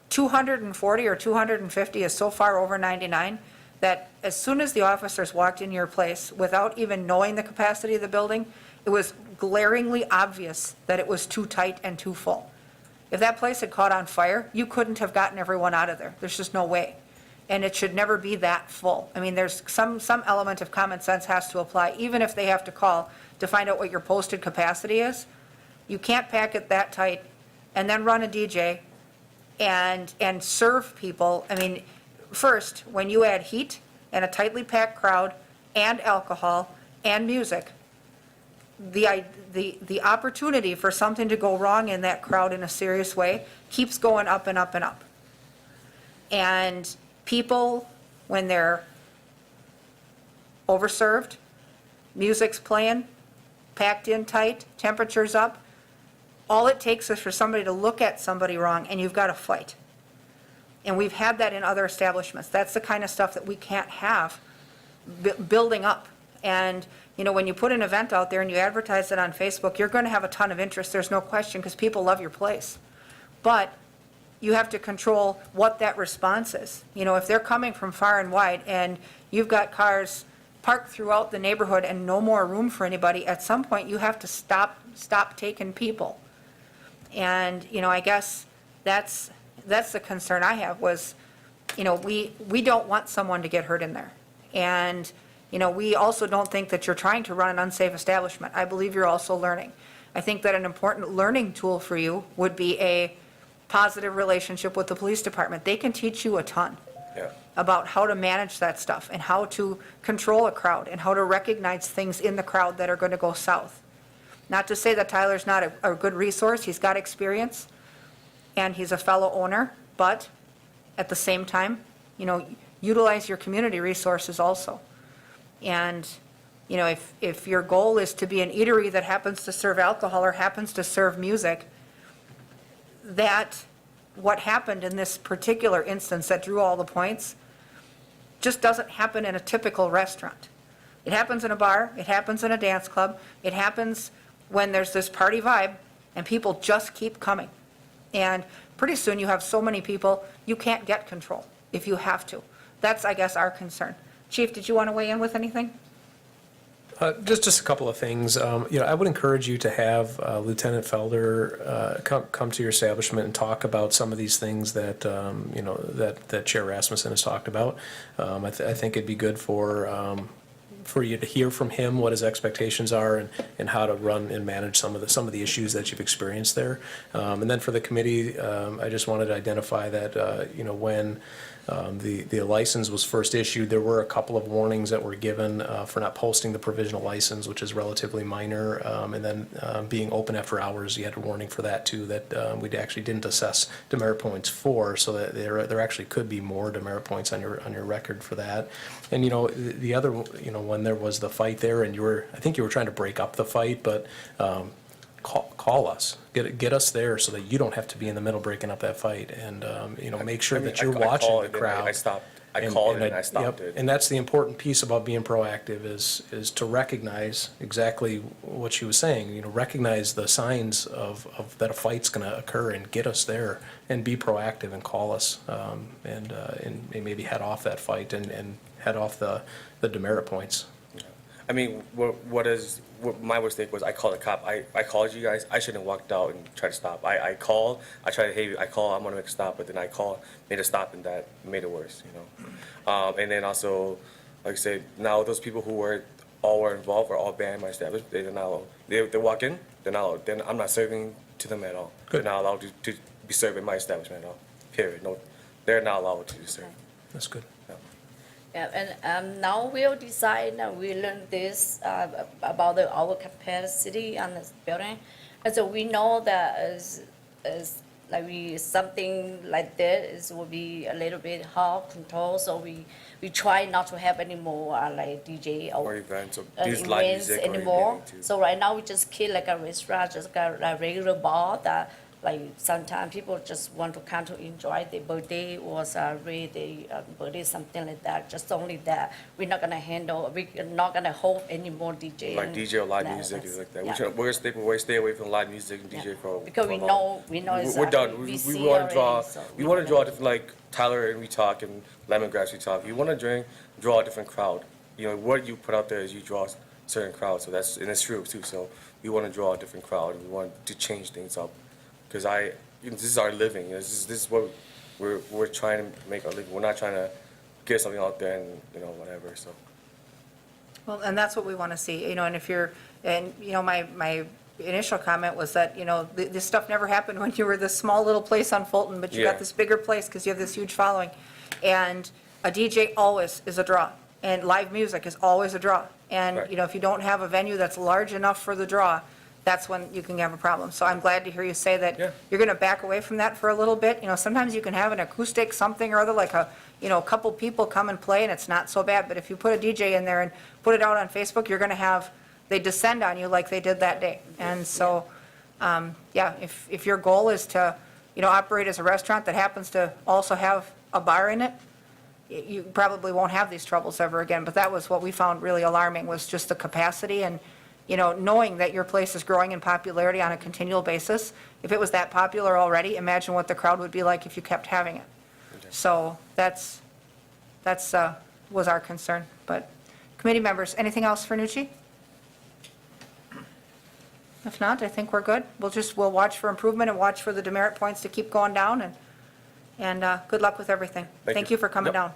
240 or 250 is so far over 99 that as soon as the officers walked in your place, without even knowing the capacity of the building, it was glaringly obvious that it was too tight and too full. If that place had caught on fire, you couldn't have gotten everyone out of there. There's just no way. And it should never be that full. I mean, there's some element of common sense has to apply, even if they have to call to find out what your posted capacity is. You can't pack it that tight and then run a DJ and serve people. I mean, first, when you add heat and a tightly packed crowd and alcohol and music, the opportunity for something to go wrong in that crowd in a serious way keeps going up and up and up. And people, when they're overserved, music's playing, packed in tight, temperature's up, all it takes is for somebody to look at somebody wrong and you've got to fight. And we've had that in other establishments. That's the kind of stuff that we can't have building up. And, when you put an event out there and you advertise it on Facebook, you're going to have a ton of interest, there's no question, because people love your place. But you have to control what that response is. If they're coming from far and wide and you've got cars parked throughout the neighborhood and no more room for anybody, at some point you have to stop taking people. And, I guess that's the concern I have was we don't want someone to get hurt in there. And, we also don't think that you're trying to run an unsafe establishment. I believe you're also learning. I think that an important learning tool for you would be a positive relationship with the police department. They can teach you a ton Yeah. about how to manage that stuff and how to control a crowd and how to recognize things in the crowd that are going to go south. Not to say that Tyler's not a good resource, he's got experience, and he's a fellow owner, but at the same time, utilize your community resources also. And, if your goal is to be an eatery that happens to serve alcohol or happens to serve music, that what happened in this particular instance that drew all the points just doesn't happen in a typical restaurant. It happens in a bar, it happens in a dance club, it happens when there's this party vibe and people just keep coming. And pretty soon you have so many people, you can't get control if you have to. That's, I guess, our concern. Chief, did you want to weigh in with anything? Just a couple of things. I would encourage you to have Lieutenant Felder come to your establishment and talk about some of these things that, that Chair Rasmussen has talked about. I think it'd be good for you to hear from him what his expectations are and how to run and manage some of the issues that you've experienced there. And then for the committee, I just wanted to identify that, when the license was first issued, there were a couple of warnings that were given for not posting the provisional license, which is relatively minor, and then being open after hours, you had a warning for that too, that we actually didn't assess demerit points for, so that there actually could be more demerit points on your record for that. And the other, when there was the fight there, and I think you were trying to break up the fight, but call us, get us there so that you don't have to be in the middle breaking up that fight, and make sure that you're watching the crowd. I stopped. I called and I stopped Yep. it. And that's the important piece about being proactive is to recognize exactly what she was saying. Recognize the signs of that a fight's going to occur and get us there, and be proactive and call us, and maybe head off that fight and head off the demerit points. I mean, what my mistake was, I called a cop. I called you guys. I shouldn't have walked out and tried to stop. I called. I tried to, hey, I call. I'm gonna make a stop, but then I called, made a stop, and that made it worse. And then also, like I said, now those people who were involved were all banned in my establishment. They're not allowed. They walk in. They're not allowed. Then I'm not serving to them at all. Good. They're not allowed to be served in my establishment at all. Period. No, they're not allowed to serve. That's good. Yeah, and now we'll decide, we learn this about our capacity on this building. And so we know that is like something like this will be a little bit hard control, so we try not to have any more like DJ Or events, or use live events music or anymore. anything too. So right now we just keep like a restaurant, just got a regular bar that like sometimes people just want to come to enjoy their birthday or celebrate their birthday, something like that. Just only that. We're not gonna we're not gonna hold any more DJ. Like DJ or live No, music, that's- like that. yeah. We're stay away from live music and DJ Yeah. for Because for we long. know We're exactly. done. We see want to draw. already, so We we're want to not draw gonna- different, like Tyler and we talk and Lemongrass we talk. You want to draw a different crowd. What you put out there is you draw a certain crowd. So and it's true too. So we want to draw a different crowd and we want to change things up. Because this is our living. This is what we're trying to make our living. We're not trying to get something out there and whatever. So. Well, and that's what we want to see, my initial comment was that, this stuff never happened when you were this small little place on Fulton, but you got Yeah. this bigger place because you have this huge following. And a DJ always is a draw, and live music is always a draw. And, Right. if you don't have a venue that's large enough for the draw, that's when you can have a problem. So I'm glad to hear you say that Yeah. you're going to back away from that for a little bit. Sometimes you can have an acoustic something or other, like a couple people come and play, and it's not so bad. But if you put a DJ in there and put it out on Facebook, you're going to have, they descend on you like they did that day. And so, if your goal is to, operate as a restaurant that happens to also have a bar in it, you probably won't have these troubles ever again. But that was what we found really alarming, was just the capacity and, knowing that your place is growing in popularity on a continual basis. If it was that popular already, imagine what the crowd would be like if you kept having it. So that's was our concern. But committee members, anything else for Nucci? If not, I think we're good. We'll watch for improvement and watch for the demerit points to keep going down, and And good luck with everything. Thank you for coming Yep.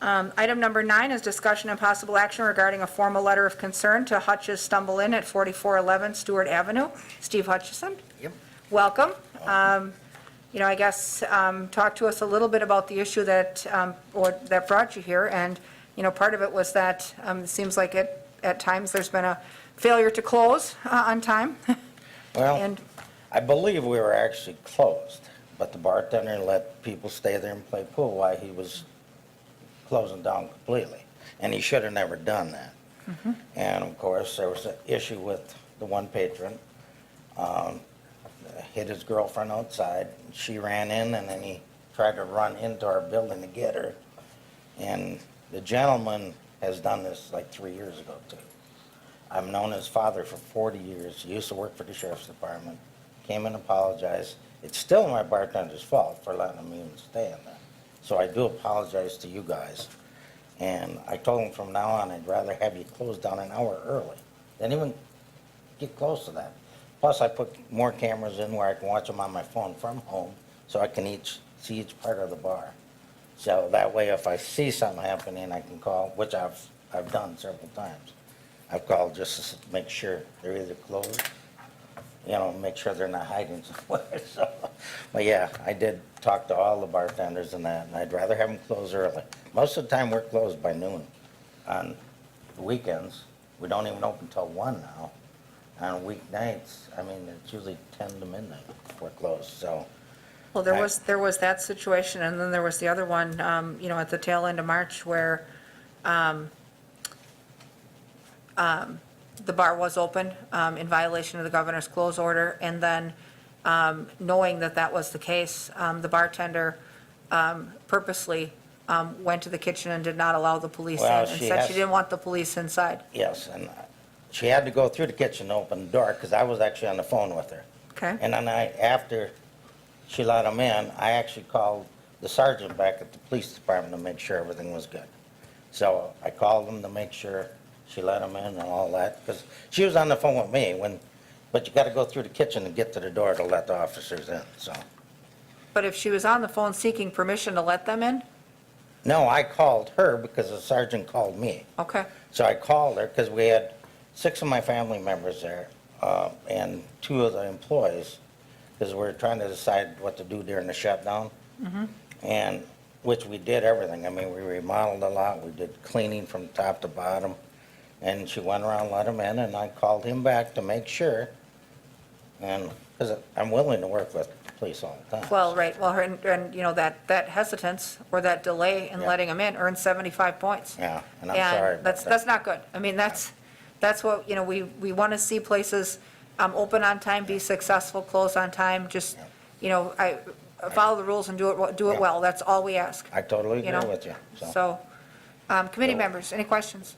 down. Item number 9 is discussion and possible action regarding a formal letter of concern to Hutch's Stumble Inn at 4411 Stewart Avenue. Steve Hutchison? Yep. Welcome. I guess, talk to us a little bit about the issue that, or that brought you here. And, part of it was that it seems like at times there's been a failure to close on time. Well, And, I believe we were actually closed, but the bartender let people stay there and play pool while he was closing down completely. And he should have never done that. And of course, there was an issue with the one patron. Hit his girlfriend outside. She ran in and then he tried to run into our building to get her. And the gentleman has done this like 3 years ago too. I've known his father for 40 years. He used to work for the sheriff's department. Came and apologized. It's still my bartender's fault for letting him even stay in there. So I do apologize to you guys. And I told him from now on, I'd rather have you close down an hour early than even get close to that. Plus, I put more cameras in where I can watch them on my phone from home, so I can see each part of the bar. So that way, if I see something happening, I can call, which I've done several times. I've called just to make sure they're either closed, make sure they're not hiding somewhere. So, but yeah, I did talk to all the bartenders and that, and I'd rather have them close early. Most of the time, we're closed by noon. On the weekends, we don't even open till 1 now. On weeknights, it's usually 10 to midnight we're closed, so. well, there was that situation, and then there was the other one, at the tail end of March where the bar was open in violation of the governor's close order, and then knowing that that was the case, the bartender purposely went to the kitchen and did not allow the police in, Well, and she said has- she didn't want the police inside. Yes, and she had to go through the kitchen to open the door, because I was actually on the phone with her. Okay? And then after she let him in, I actually called the sergeant back at the police department to make sure everything was good. So I called him to make sure she let him in and all that, because she was on the phone with me but you gotta go through the kitchen to get to the door to let the officers in, so. But if she was on the phone seeking permission to let them in? No, I called her because the sergeant called me. Okay, So I called her because we had 6 of my family members there and 2 of the employees, because we were trying to decide what to do during the shutdown. And, which we did everything. We remodeled a lot, we did cleaning from top to bottom. And she went around, let him in, and I called him back to make sure. And, because I'm willing to work with the police all the time. well, right, well, and that hesitance or that delay in Yeah. letting them in earned 75 points. Yeah, and I'm sorry about that. That's not good. That's what, we want to see places open on time, be successful, close on time, just, follow the rules and do it Yeah. well. That's all we ask. I totally you agree know? with you, so. So, committee members, any questions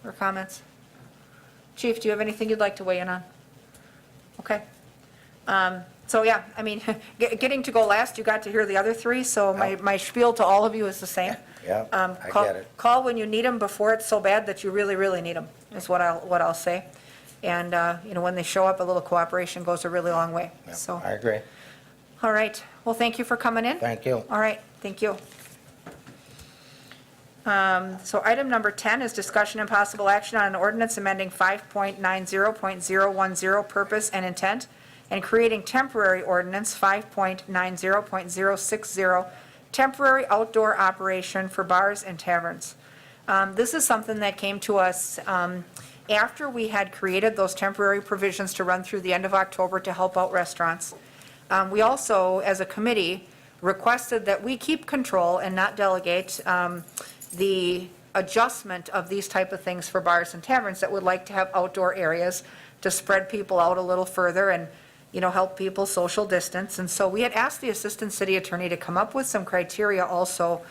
or comments? Chief, do you have anything you'd like to weigh in on? Okay. So, yeah, getting to go last, you got to hear the other 3, so my spiel to all of you is the same. Yeah, I get it. Call when you need them before it's so bad that you really, really need them, is what I'll say. And, when they show up, a little cooperation goes a really long way, Yeah, so. I agree. All right, well, thank you for coming in. Thank you. All right, thank you. So item number 10 is discussion and possible action on an ordinance amending 5.90.010 purpose and intent, and creating temporary ordinance 5.90.060 temporary outdoor operation for bars and taverns. This is something that came to us after we had created those temporary provisions to run through the end of October to help out restaurants. We also, as a committee, requested that we keep control and not delegate the adjustment of these type of things for bars and taverns that would like to have outdoor areas to spread people out a little further and, help people social distance. And so we had asked the assistant city attorney to come up with some criteria also,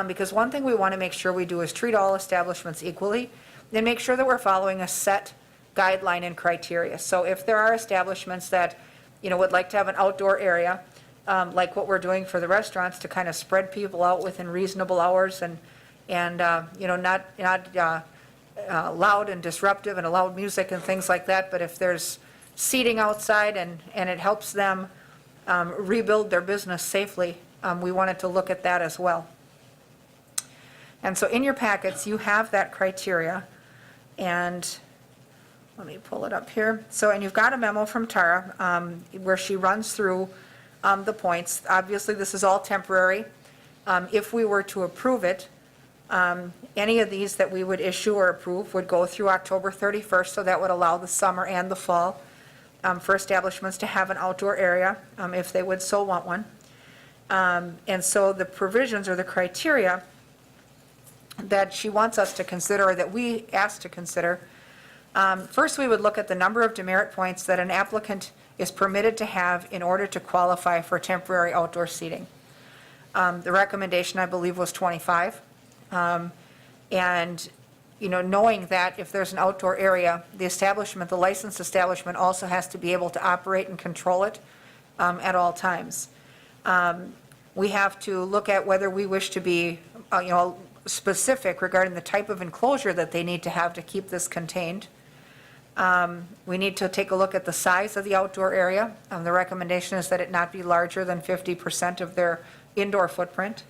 because one thing we want to make sure we do is treat all establishments equally and make sure that we're following a set guideline and criteria. So if there are establishments that, would like to have an outdoor area, like what we're doing for the restaurants, to kind of spread people out within reasonable hours and not loud and disruptive and loud music and things like that, but if there's seating outside and it helps them rebuild their business safely, we wanted to look at that as well. And so in your packets, you have that criteria, and let me pull it up here. So, and you've got a memo from Tara where she runs through the points. Obviously, this is all temporary. If we were to approve it, any of these that we would issue or approve would go through October 31st, so that would allow the summer and the fall for establishments to have an outdoor area, if they would so want one. And so the provisions or the criteria that she wants us to consider, or that we asked to consider, first, we would look at the number of demerit points that an applicant is permitted to have in order to qualify for temporary outdoor seating. The recommendation, I believe, was 25. And, you know, knowing that if there's an outdoor area, the establishment, the licensed establishment also has to be able to operate and control it at all times. We have to look at whether we wish to be, you know, specific regarding the type of enclosure that they need to have to keep this contained. We need to take a look at the size of the outdoor area. The recommendation is that it not be larger than 50% of their indoor footprint.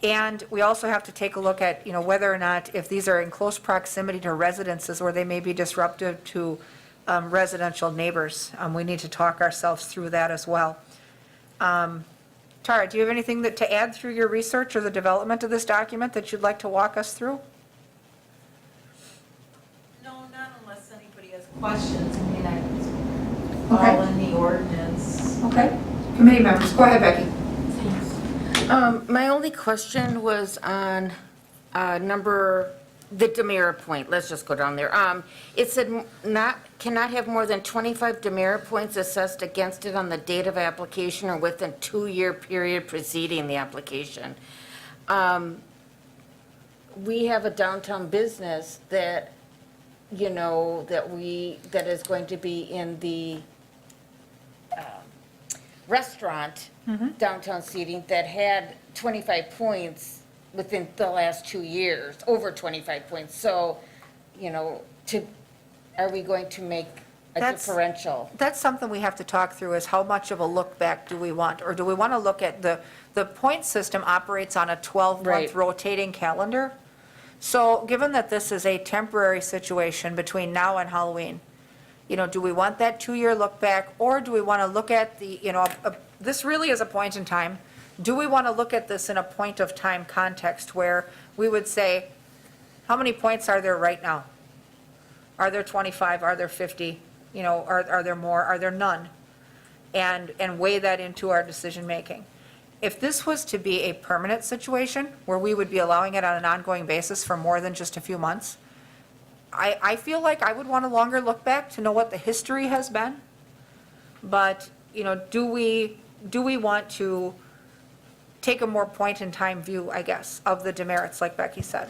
And we also have to take a look at, you know, whether or not, if these are in close proximity to residences where they may be disruptive to residential neighbors. We need to talk ourselves through that as well. Tara, do you have anything to add through your research or the development of this document that you'd like to walk us through? No, not unless anybody has questions. I mean, it's Okay. all in the ordinance. Okay. Committee members, go ahead, Becky. My only question was on the demerit point, let's just go down there. It said cannot have more than 25 demerit points assessed against it on the date of application or within 2-year period preceding the application. We have a downtown business that, you know, that is going to be in the restaurant, downtown seating, that had 25 points within the last 2 years, over 25 points. So, you know, are we going to make a differential? That's something we have to talk through, is how much of a look back do we want? Or do we want to look at the point system operates on a 12-month Right. rotating calendar? So given that this is a temporary situation between now and Halloween, you know, do we want that 2-year look back? Or do we want to look at the, you know, this really is a point in time. Do we want to look at this in a point of time context where we would say, how many points are there right now? Are there 25? Are there 50? You know, are there more? Are there none? And weigh that into our decision-making. If this was to be a permanent situation where we would be allowing it on an ongoing basis for more than just a few months, I feel like I would want a longer look back to know what the history has been. But, you know, do we want to take a more point-in-time view, I guess, of the demerits, like Becky said?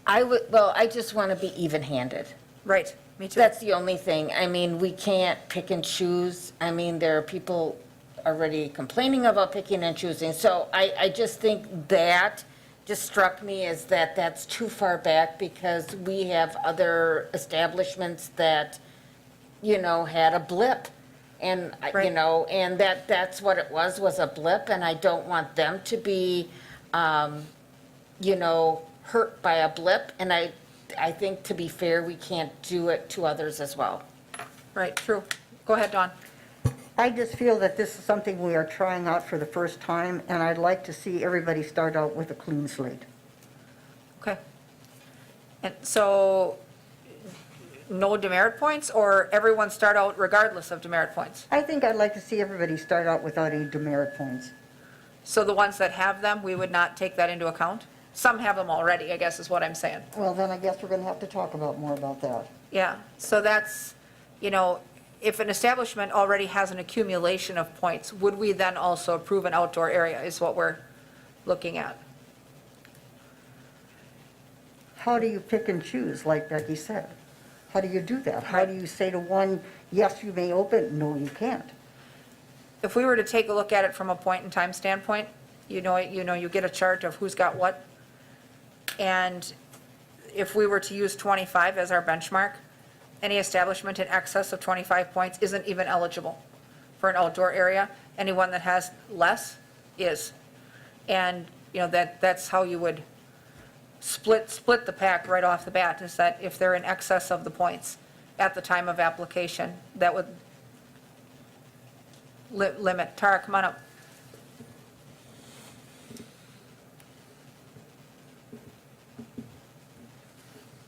I just want to be even-handed. Right, me too. That's the only thing. I mean, we can't pick and choose. I mean, there are people already complaining about picking and choosing. So I just think that just struck me as that's too far back, because we have other establishments that, you know, had a blip. And, you Right. know, and that's what it was a blip, and I don't want them to be, you know, hurt by a blip. And I think, to be fair, we can't do it to others as well. Right, true. Go ahead, Dawn. I just feel that this is something we are trying out for the first time, and I'd like to see everybody start out with a clean slate. Okay. And so, no demerit points, or everyone start out regardless of demerit points? I think I'd like to see everybody start out without any demerit points. So the ones that have them, we would not take that into account? Some have them already, I guess is what I'm saying. Well, then I guess we're going to have to talk about more about that. Yeah, so that's, you know, if an establishment already has an accumulation of points, would we then also approve an outdoor area, is what we're looking at? How do you pick and choose, like Becky said? How do you do that? How do you say to one, yes, you may open, no, you can't? If we were to take a look at it from a point-in-time standpoint, you get a chart of who's got what. And if we were to use 25 as our benchmark, any establishment in excess of 25 points isn't even eligible for an outdoor area. Anyone that has less is. And, that's how you would split the pack right off the bat, is that if they're in excess of the points at the time of application, that would limit. Tara, come on up.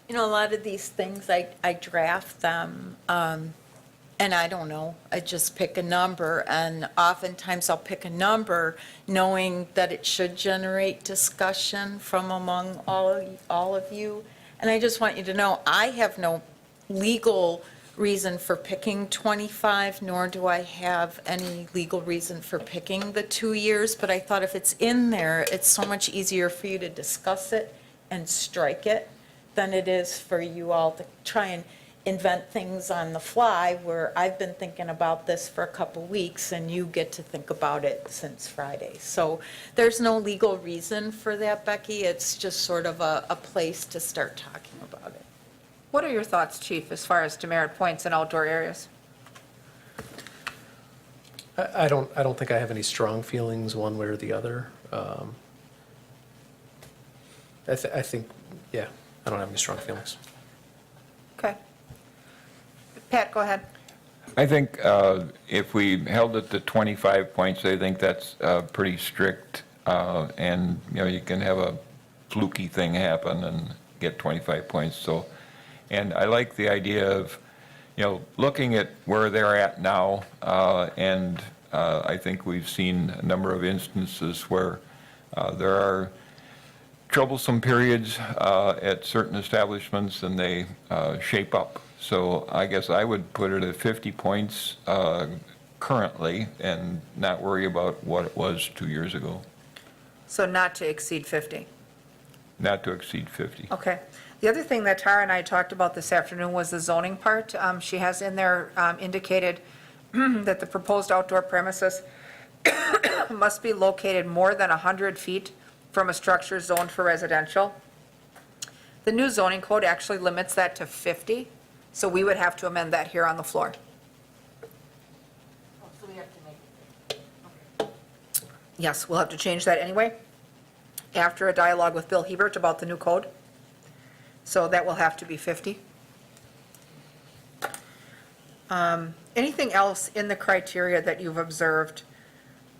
You know, a lot of these things, I draft them, and I don't know, I just pick a number, and oftentimes I'll pick a number knowing that it should generate discussion from among all of you. And I just want you to know, I have no legal reason for picking 25, nor do I have any legal reason for picking the 2 years, but I thought if it's in there, it's so much easier for you to discuss it and strike it than it is for you all to try and invent things on the fly, where I've been thinking about this for a couple weeks and you get to think about it since Friday. So there's no legal reason for that, Becky. It's just sort of a place to start talking about it. What are your thoughts, Chief, as far as demerit points in outdoor areas? I don't think I have any strong feelings one way or the other. I think, yeah, I don't have any strong feelings. Okay. Pat, go ahead. I think if we held it to 25 points, I think that's pretty strict. And, you can have a fluky thing happen and get 25 points. So, and I like the idea of, looking at where they're at now. And I think we've seen a number of instances where there are troublesome periods at certain establishments, and they shape up. So I guess I would put it at 50 points currently and not worry about what it was 2 years ago. So not to exceed 50. Not to exceed 50. Okay. The other thing that Tara and I talked about this afternoon was the zoning part. She has in there indicated that the proposed outdoor premises must be located more than 100 feet from a structure zoned for residential. The new zoning code actually limits that to 50, so we would have to amend that here on the floor. So we have to make it. Yes, we'll have to change that anyway, after a dialogue with Bill Hebert about the new code. So that will have to be 50. Anything else in the criteria that you've observed?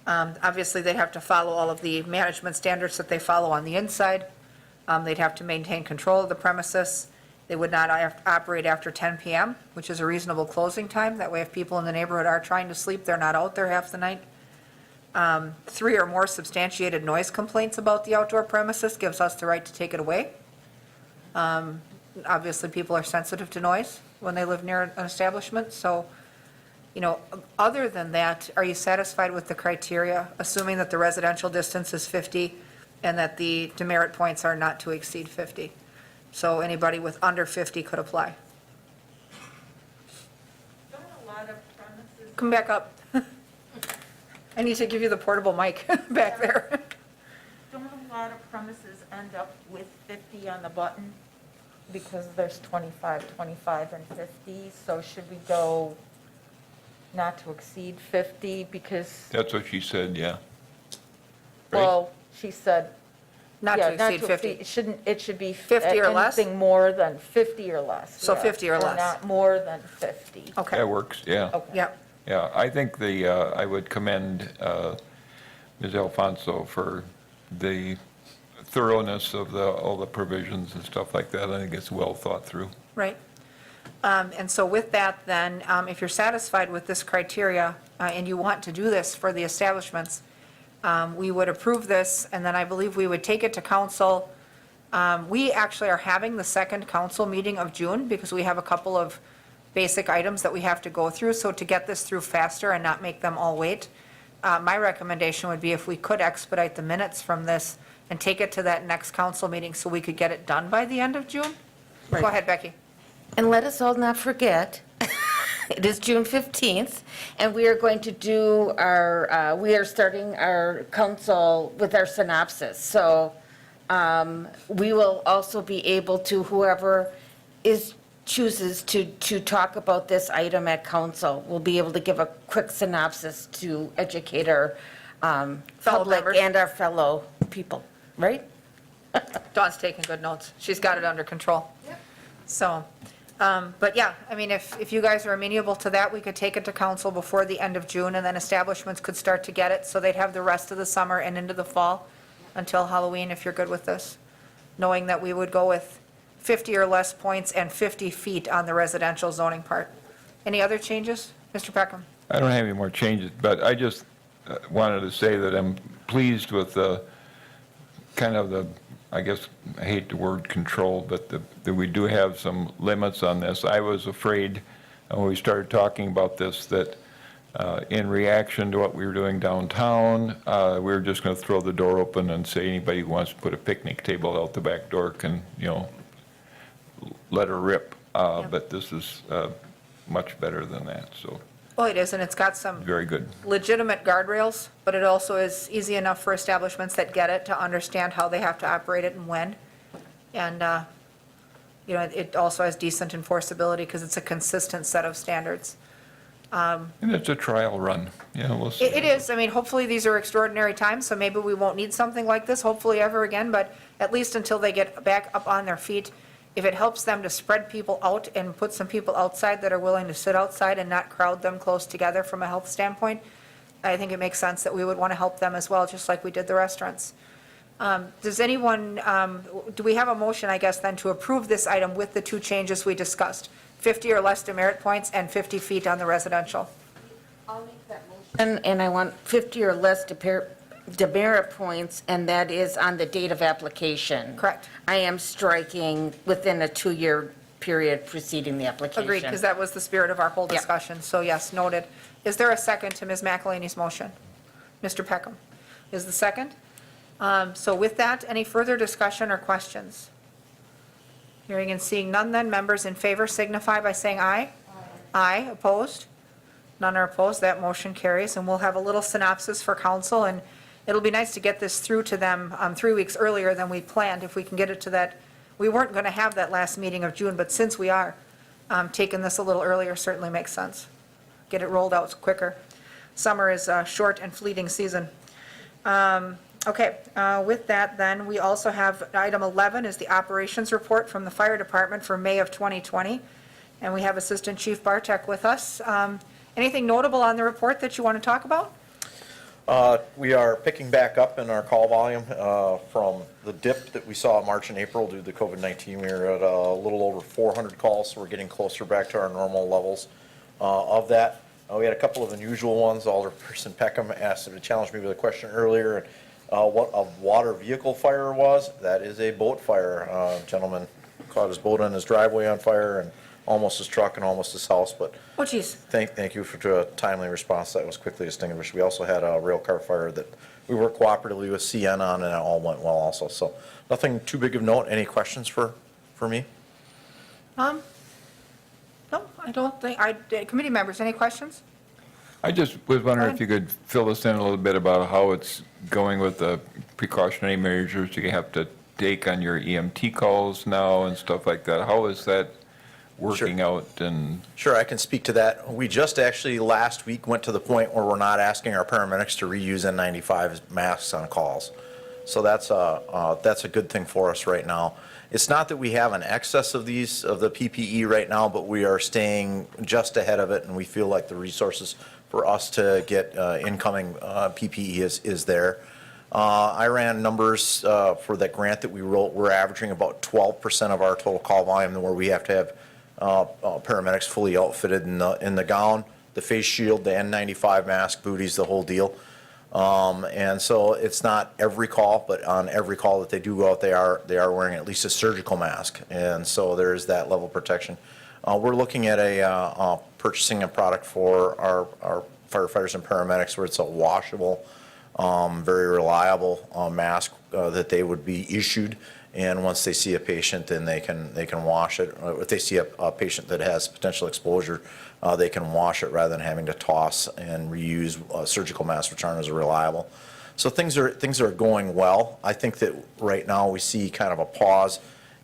Obviously, they have to follow all of the management standards that they follow on the inside. They'd have to maintain control of the premises. They would not operate after 10 PM, which is a reasonable closing time. That way, if people in the neighborhood are trying to sleep, they're not out there half the night. 3 or more substantiated noise complaints about the outdoor premises gives us the right to take it away. Obviously, people are sensitive to noise when they live near an establishment, so, other than that, are you satisfied with the criteria, assuming that the residential distance is 50 and that the demerit points are not to exceed 50? So anybody with under 50 could apply. Don't a lot of premises, Come back up. I need to give you the portable mic back there. don't a lot of premises end up with 50 on the button? Because there's 25, 25, and 50, so should we go not to exceed 50, because, That's what she said, yeah. Right? well, she said. Not yeah, to exceed 50. It should be. 50 or less? Anything more than 50 or less. So yeah, 50 or less. not more than 50. Okay. That works, yeah. Okay. Yep. Yeah, I think I would commend Ms. Alfonso for the thoroughness of all the provisions and stuff like that. I think it's well thought through. Right. And so with that, then, if you're satisfied with this criteria and you want to do this for the establishments, we would approve this, and then I believe we would take it to council. We actually are having the second council meeting of June because we have a couple of basic items that we have to go through. So to get this through faster and not make them all wait, my recommendation would be if we could expedite the minutes from this and take it to that next council meeting so we could get it done by the end of June. Go ahead, Becky. And let us all not forget, it is June 15th, and we are going to do we are starting our council with our synopsis. So we will also be able to, whoever is chooses to talk about this item at council, we'll be able to give a quick synopsis to educate our public members. and our fellow people, right? Dawn's taking good notes. She's got it under control. So, but yeah, I mean, if you guys are amenable to that, we could take it to council before the end of June, and then establishments could start to get it, so they'd have the rest of the summer and into the fall until Halloween, if you're good with this, knowing that we would go with 50 or less points and 50 feet on the residential zoning part. Any other changes? Mr. Peckham? I don't have any more changes, but I just wanted to say that I'm pleased with the, kind of the, I guess, I hate the word control, but that we do have some limits on this. I was afraid when we started talking about this that in reaction to what we were doing downtown, we were just going to throw the door open and say anybody who wants to put a picnic table out the back door can, let her rip. But this is much better than that, so Well, it is, and it's got some very good. legitimate guardrails, but it also is easy enough for establishments that get it to understand how they have to operate it and when. And, it also has decent enforceability because it's a consistent set of standards. And it's a trial run, we'll see. It is, I mean, hopefully these are extraordinary times, so maybe we won't need something like this, hopefully ever again, but at least until they get back up on their feet, if it helps them to spread people out and put some people outside that are willing to sit outside and not crowd them close together from a health standpoint, I think it makes sense that we would want to help them as well, just like we did the restaurants. Does anyone, do we have a motion, I guess, then to approve this item with the two changes we discussed? 50 or less demerit points and 50 feet on the residential? I'll make that motion. And I want 50 or less demerit points, and that is on the date of application. Correct. I am striking within a 2-year period preceding the application. Agreed, because that was the spirit of our whole Yeah. discussion, so yes, noted. Is there a second to Ms. McElhaney's motion? Mr. Peckham is the second. So with that, any further discussion or questions? Hearing and seeing none, then, members in favor signify by saying aye. Aye, opposed? None are opposed, that motion carries, and we'll have a little synopsis for council, and it'll be nice to get this through to them 3 weeks earlier than we planned, if we can get it to that. We weren't going to have that last meeting of June, but since we are, taking this a little earlier certainly makes sense. Get it rolled out quicker. Summer is a short and fleeting season. Okay, with that then, we also have item 11 is the operations report from the fire department for May of 2020. And we have Assistant Chief Bartek with us. Anything notable on the report that you want to talk about? We are picking back up in our call volume from the dip that we saw in March and April due to the COVID-19. We were at a little over 400 calls, so we're getting closer back to our normal levels of that. We had a couple of unusual ones. Alderperson Peckham asked to challenge me with a question earlier. What a water vehicle fire was. That is a boat fire. Gentleman caught his boat on his driveway on fire and almost his truck and almost his house, but Oh, geez. thank you for a timely response. That was quickly extinguished. We also had a rail car fire that we worked cooperatively with CN on, and it all went well also. So nothing too big of note. Any questions for me? No, I don't think, committee members, any questions? I just was wondering if you could fill us in a little bit about how it's going with the precautionary measures you have to take on your EMT calls now and stuff like that. How is that working out? And Sure, I can speak to that. We just actually last week went to the point where we're not asking our paramedics to reuse N95 masks on calls. So that's a good thing for us right now. It's not that we have an excess of the PPE right now, but we are staying just ahead of it, and we feel like the resources for us to get incoming PPE is there. I ran numbers for that grant that we wrote. We're averaging about 12% of our total call volume where we have to have paramedics fully outfitted in the gown, the face shield, the N95 mask, booties, the whole deal. And so it's not every call, but on every call that they do go out, they are wearing at least a surgical mask. And so there is that level of protection. We're looking at purchasing a product for our firefighters and paramedics where it's a washable, very reliable mask that they would be issued. And once they see a patient, then they can wash it. If they see a patient that has potential exposure, they can wash it rather than having to toss and reuse surgical masks, which aren't as reliable. So things are going well. I think that right now we see kind of a pause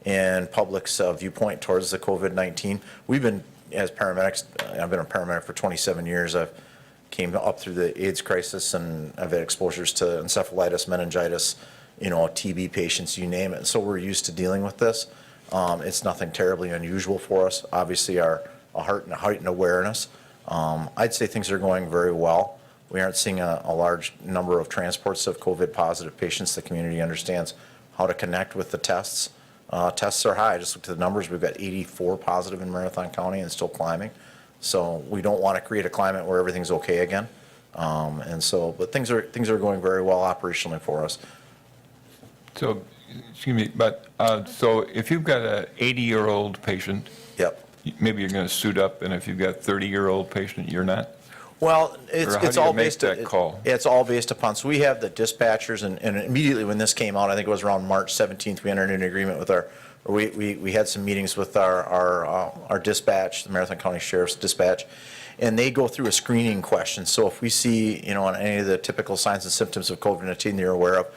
and public's viewpoint towards the COVID-19. We've been, as paramedics, I've been a paramedic for 27 years. I've came up through the AIDS crisis, and I've had exposures to encephalitis, meningitis, TB patients, you name it. And so we're used to dealing with this. It's nothing terribly unusual for us. Obviously, our heightened awareness. I'd say things are going very well. We aren't seeing a large number of transports of COVID-positive patients. The community understands how to connect with the tests. Tests are high. I just looked at the numbers. We've got 84 positive in Marathon County and still climbing. So we don't want to create a climate where everything's okay again. But things are going very well operationally for us. So, excuse me, but, so if you've got a 80-year-old patient, Yep. maybe you're going to suit up, and if you've got a 30-year-old patient, you're not? Well, Or how it's do you all make based. that call? It's all based upon, so we have the dispatchers, and immediately when this came out, I think it was around March 17th, we entered into an agreement with we had some meetings with our dispatch, the Marathon County Sheriff's Dispatch, and they go through a screening question. So if we see, on any of the typical signs and symptoms of COVID-19 you're aware of,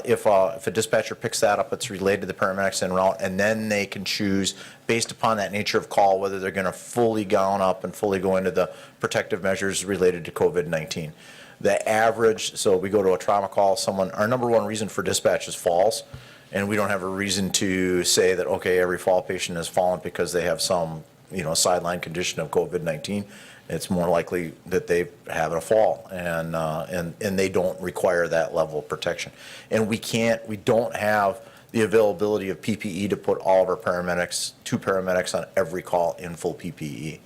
if a dispatcher picks that up, it's relayed to the paramedics en route, and then they can choose, based upon that nature of call, whether they're going to fully gown up and fully go into the protective measures related to COVID-19. The average, so we go to a trauma call, our number one reason for dispatch is falls, and we don't have a reason to say that, okay, every fall patient has fallen because they have some, sideline condition of COVID-19. It's more likely that they have a fall, and they don't require that level of protection. And we don't have the availability of PPE to put all of our paramedics, 2 paramedics on every call in full PPE.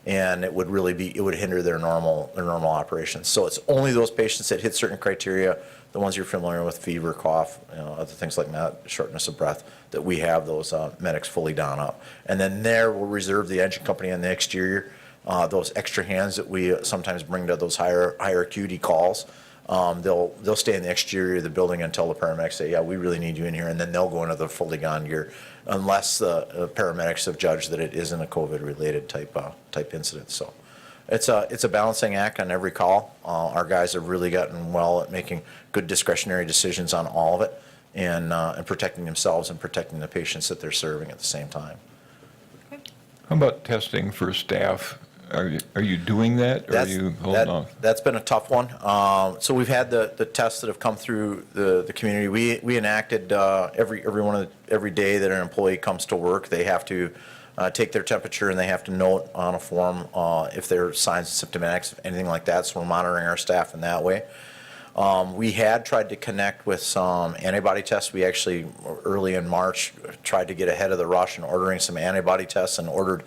And it would hinder their normal operations. So it's only those patients that hit certain criteria, the ones you're familiar with, fever, cough, other things like that, shortness of breath, that we have those medics fully down up. And then we'll reserve the engine company on the exterior. Those extra hands that we sometimes bring to those higher acuity calls, they'll stay in the exterior of the building until the paramedics say, yeah, we really need you in here, and then they'll go into the fully gone gear, unless the paramedics have judged that it isn't a COVID-related type incident. So it's a balancing act on every call. Our guys have really gotten well at making good discretionary decisions on all of it, and protecting themselves and protecting the patients that they're serving at the same time. How about testing for staff? Are you doing that, or are you holding off? That's been a tough one. So we've had the tests that have come through the community. We enacted every day that an employee comes to work, they have to take their temperature, and they have to note on a form if there are signs of symptomatics, anything like that. So we're monitoring our staff in that way. We had tried to connect with some antibody tests. We actually, early in March, tried to get ahead of the rush and ordering some antibody tests, and ordered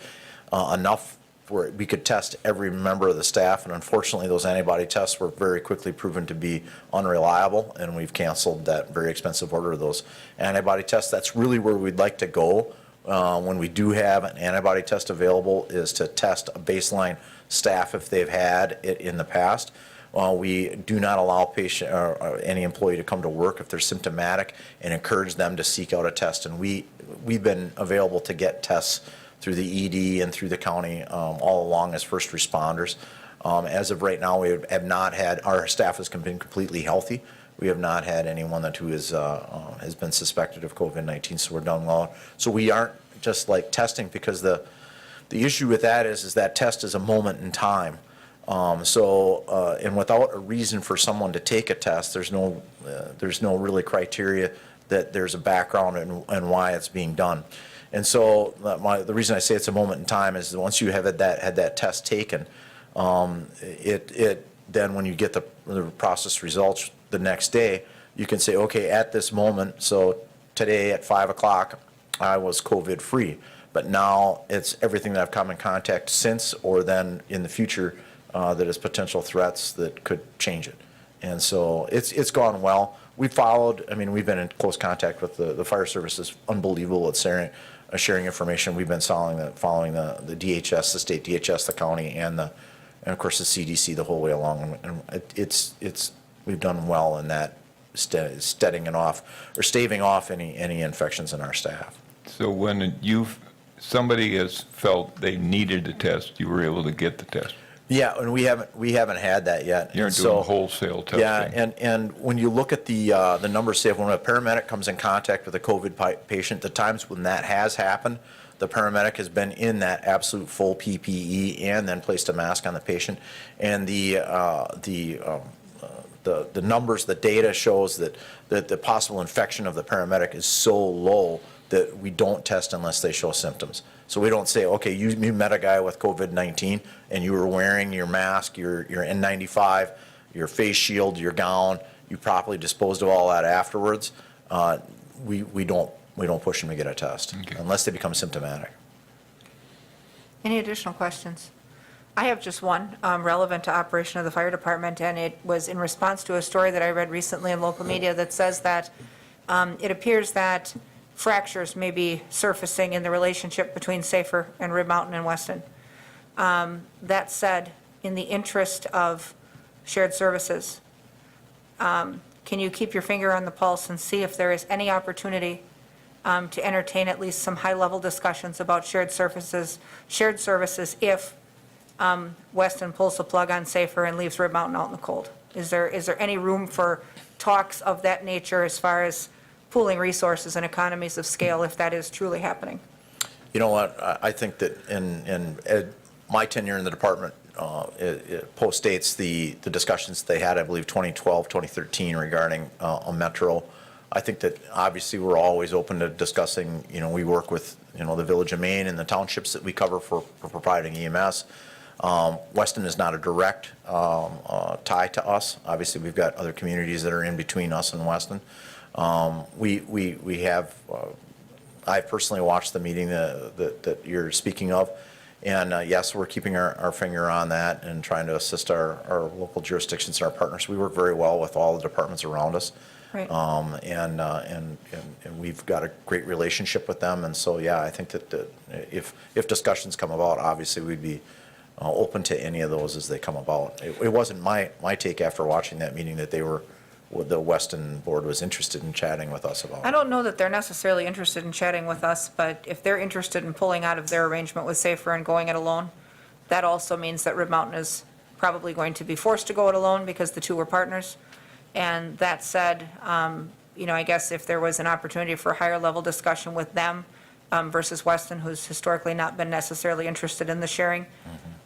enough where we could test every member of the staff. And unfortunately, those antibody tests were very quickly proven to be unreliable, and we've canceled that very expensive order of those antibody tests. That's really where we'd like to go when we do have an antibody test available, is to test a baseline staff if they've had it in the past. We do not allow patient or any employee to come to work if they're symptomatic, and encourage them to seek out a test. And we've been available to get tests through the ED and through the county all along as first responders. As of right now, we have not had, our staff has been completely healthy. We have not had anyone who has been suspected of COVID-19, so we're done well. So we aren't just like testing, because the issue with that is that test is a moment in time. And without a reason for someone to take a test, there's no really criteria that there's a background and why it's being done. And so the reason I say it's a moment in time is that once you have had that test taken, then when you get the process results the next day, you can say, okay, at this moment, so today at 5 o'clock, I was COVID free. But now it's everything that I've come in contact since, or then in the future, that is potential threats that could change it. And so it's gone well. We've been in close contact with the fire service. Is unbelievable at sharing information. We've been following the DHS, the state DHS, the county, and of course the CDC the whole way along. And we've done well in that, staving off any infections in our staff. So when somebody has felt they needed a test, you were able to get the test? Yeah, and we haven't had that yet. You're And doing so- wholesale testing. Yeah, and when you look at the numbers, say, when a paramedic comes in contact with a COVID patient, the times when that has happened, the paramedic has been in that absolute full PPE and then placed a mask on the patient. And the numbers, the data shows that the possible infection of the paramedic is so low that we don't test unless they show symptoms. So we don't say, okay, you met a guy with COVID-19 and you were wearing your mask, your N95, your face shield, your gown, you properly disposed of all that afterwards. We don't push them to get a test unless they become symptomatic. Any additional questions? I have just one relevant to operation of the fire department, and it was in response to a story that I read recently in local media that says that it appears that fractures may be surfacing in the relationship between Safer and Rib Mountain and Weston. That said, in the interest of shared services, can you keep your finger on the pulse and see if there is any opportunity to entertain at least some high-level discussions about shared services if Weston pulls the plug on Safer and leaves Rib Mountain out in the cold? Is there any room for talks of that nature as far as pooling resources and economies of scale if that is truly happening? You know what, I think that in my tenure in the department, it postdates the discussions they had, I believe, 2012, 2013 regarding a metro. I think that obviously we're always open to discussing, we work with, the Village of Maine and the townships that we cover for providing EMS. Weston is not a direct tie to us. Obviously, we've got other communities that are in between us and Weston. We have, I personally watched the meeting that you're speaking of, and yes, we're keeping our finger on that and trying to assist our local jurisdictions and our partners. We work very well with all the departments around us. Right. And we've got a great relationship with them, and so, yeah, I think that if discussions come about, obviously, we'd be open to any of those as they come about. It wasn't my take after watching that meeting that the Weston board was interested in chatting with us about. I don't know that they're necessarily interested in chatting with us, but if they're interested in pulling out of their arrangement with Safer and going it alone, that also means that Rib Mountain is probably going to be forced to go it alone because the two were partners. And that said, I guess if there was an opportunity for a higher level discussion with them versus Weston, who's historically not been necessarily interested in the sharing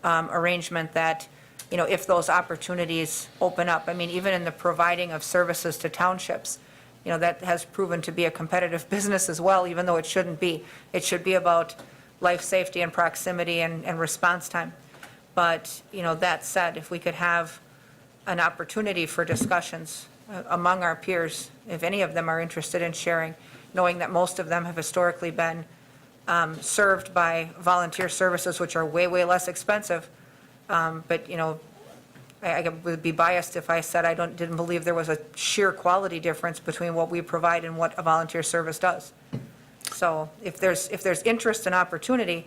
arrangement, that, if those opportunities open up, even in the providing of services to townships, that has proven to be a competitive business as well, even though it shouldn't be. It should be about life safety and proximity and response time. But, that said, if we could have an opportunity for discussions among our peers, if any of them are interested in sharing, knowing that most of them have historically been served by volunteer services, which are way, way less expensive. But, I would be biased if I said I didn't believe there was a sheer quality difference between what we provide and what a volunteer service does. So if there's interest and opportunity,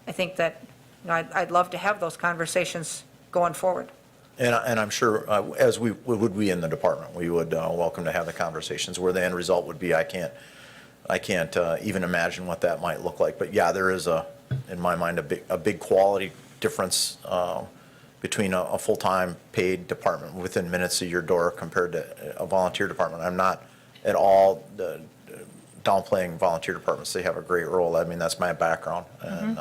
I think that, I'd love to have those conversations going forward. And I'm sure, as we would be in the department, we would welcome to have the conversations. Where the end result would be, I can't even imagine what that might look like. But yeah, there is in my mind, a big quality difference between a full-time paid department within minutes of your door compared to a volunteer department. I'm not at all downplaying volunteer departments. They have a great role. That's my background, and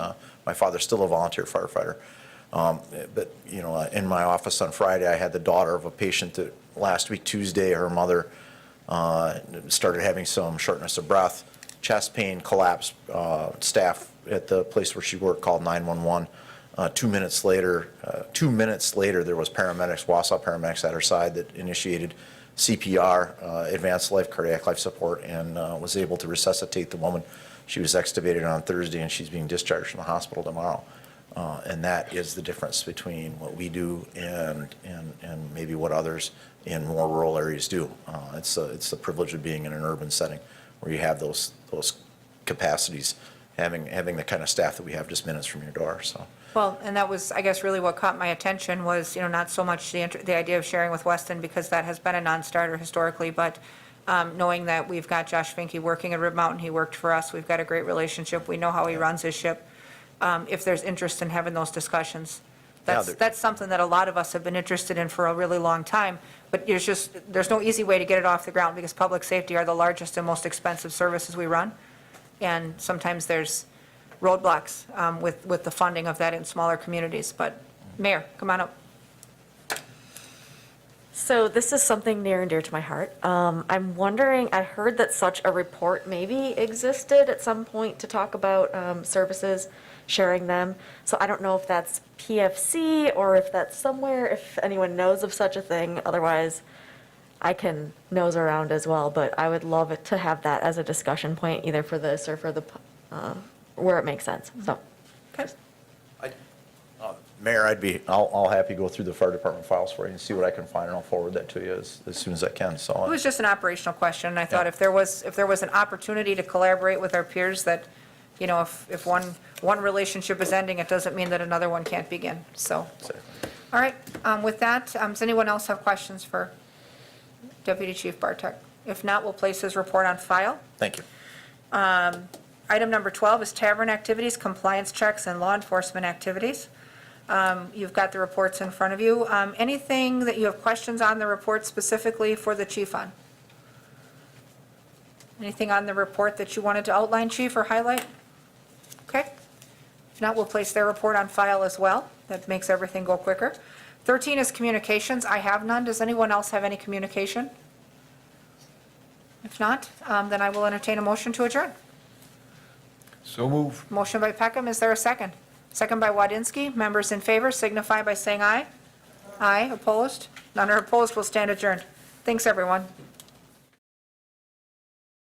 my father's still a volunteer firefighter. But, in my office on Friday, I had the daughter of a patient that last week, Tuesday, her mother started having some shortness of breath, chest pain, collapse. Staff at the place where she worked called 911. 2 minutes later, there was paramedics, Wausau paramedics at her side that initiated CPR, advanced cardiac life support, and was able to resuscitate the woman. She was extubated on Thursday, and she's being discharged from the hospital tomorrow. And that is the difference between what we do and maybe what others in more rural areas do. It's the privilege of being in an urban setting where you have those capacities, having the kind of staff that we have just minutes from your door. So. Well, and that was, I guess, really what caught my attention was, not so much the idea of sharing with Weston, because that has been a non-starter historically, but knowing that we've got Josh Finke working at Rib Mountain. He worked for us. We've got a great relationship. We know how he runs his ship. If there's interest in having those discussions, they're- That's something that a lot of us have been interested in for a really long time, but there's no easy way to get it off the ground because public safety are the largest and most expensive services we run. And sometimes there's roadblocks with the funding of that in smaller communities. But Mayor, come on up. So this is something near and dear to my heart. I'm wondering, I heard that such a report maybe existed at some point to talk about services, sharing them. So I don't know if that's PFC or if that's somewhere, if anyone knows of such a thing. Otherwise, I can nose around as well, but I would love it to have that as a discussion point, either for this or for the, where it makes sense, so. Okay. Mayor, I'll happy go through the fire department files for you and see what I can find, and I'll forward that to you as soon as I can, It so. was just an operational question, and I thought Yeah. if there was an opportunity to collaborate with our peers that, you know, if one relationship is ending, it doesn't mean that another one can't begin, so. All right, with that, does anyone else have questions for Deputy Chief Bartek? If not, we'll place his report on file. Thank you. Item number 12 is tavern activities, compliance checks, and law enforcement activities. You've got the reports in front of you. Anything that you have questions on the report specifically for the chief on? Anything on the report that you wanted to outline, Chief, or highlight? Okay. If not, we'll place their report on file as well. That makes everything go quicker. 13 is communications. I have none. Does anyone else have any communication? If not, then I will entertain a motion to adjourn. So move. Motion by Peckham, is there a second? Second by Wadinsky. Members in favor signify by saying aye. Aye, opposed? None are opposed, we'll stand adjourned. Thanks, everyone.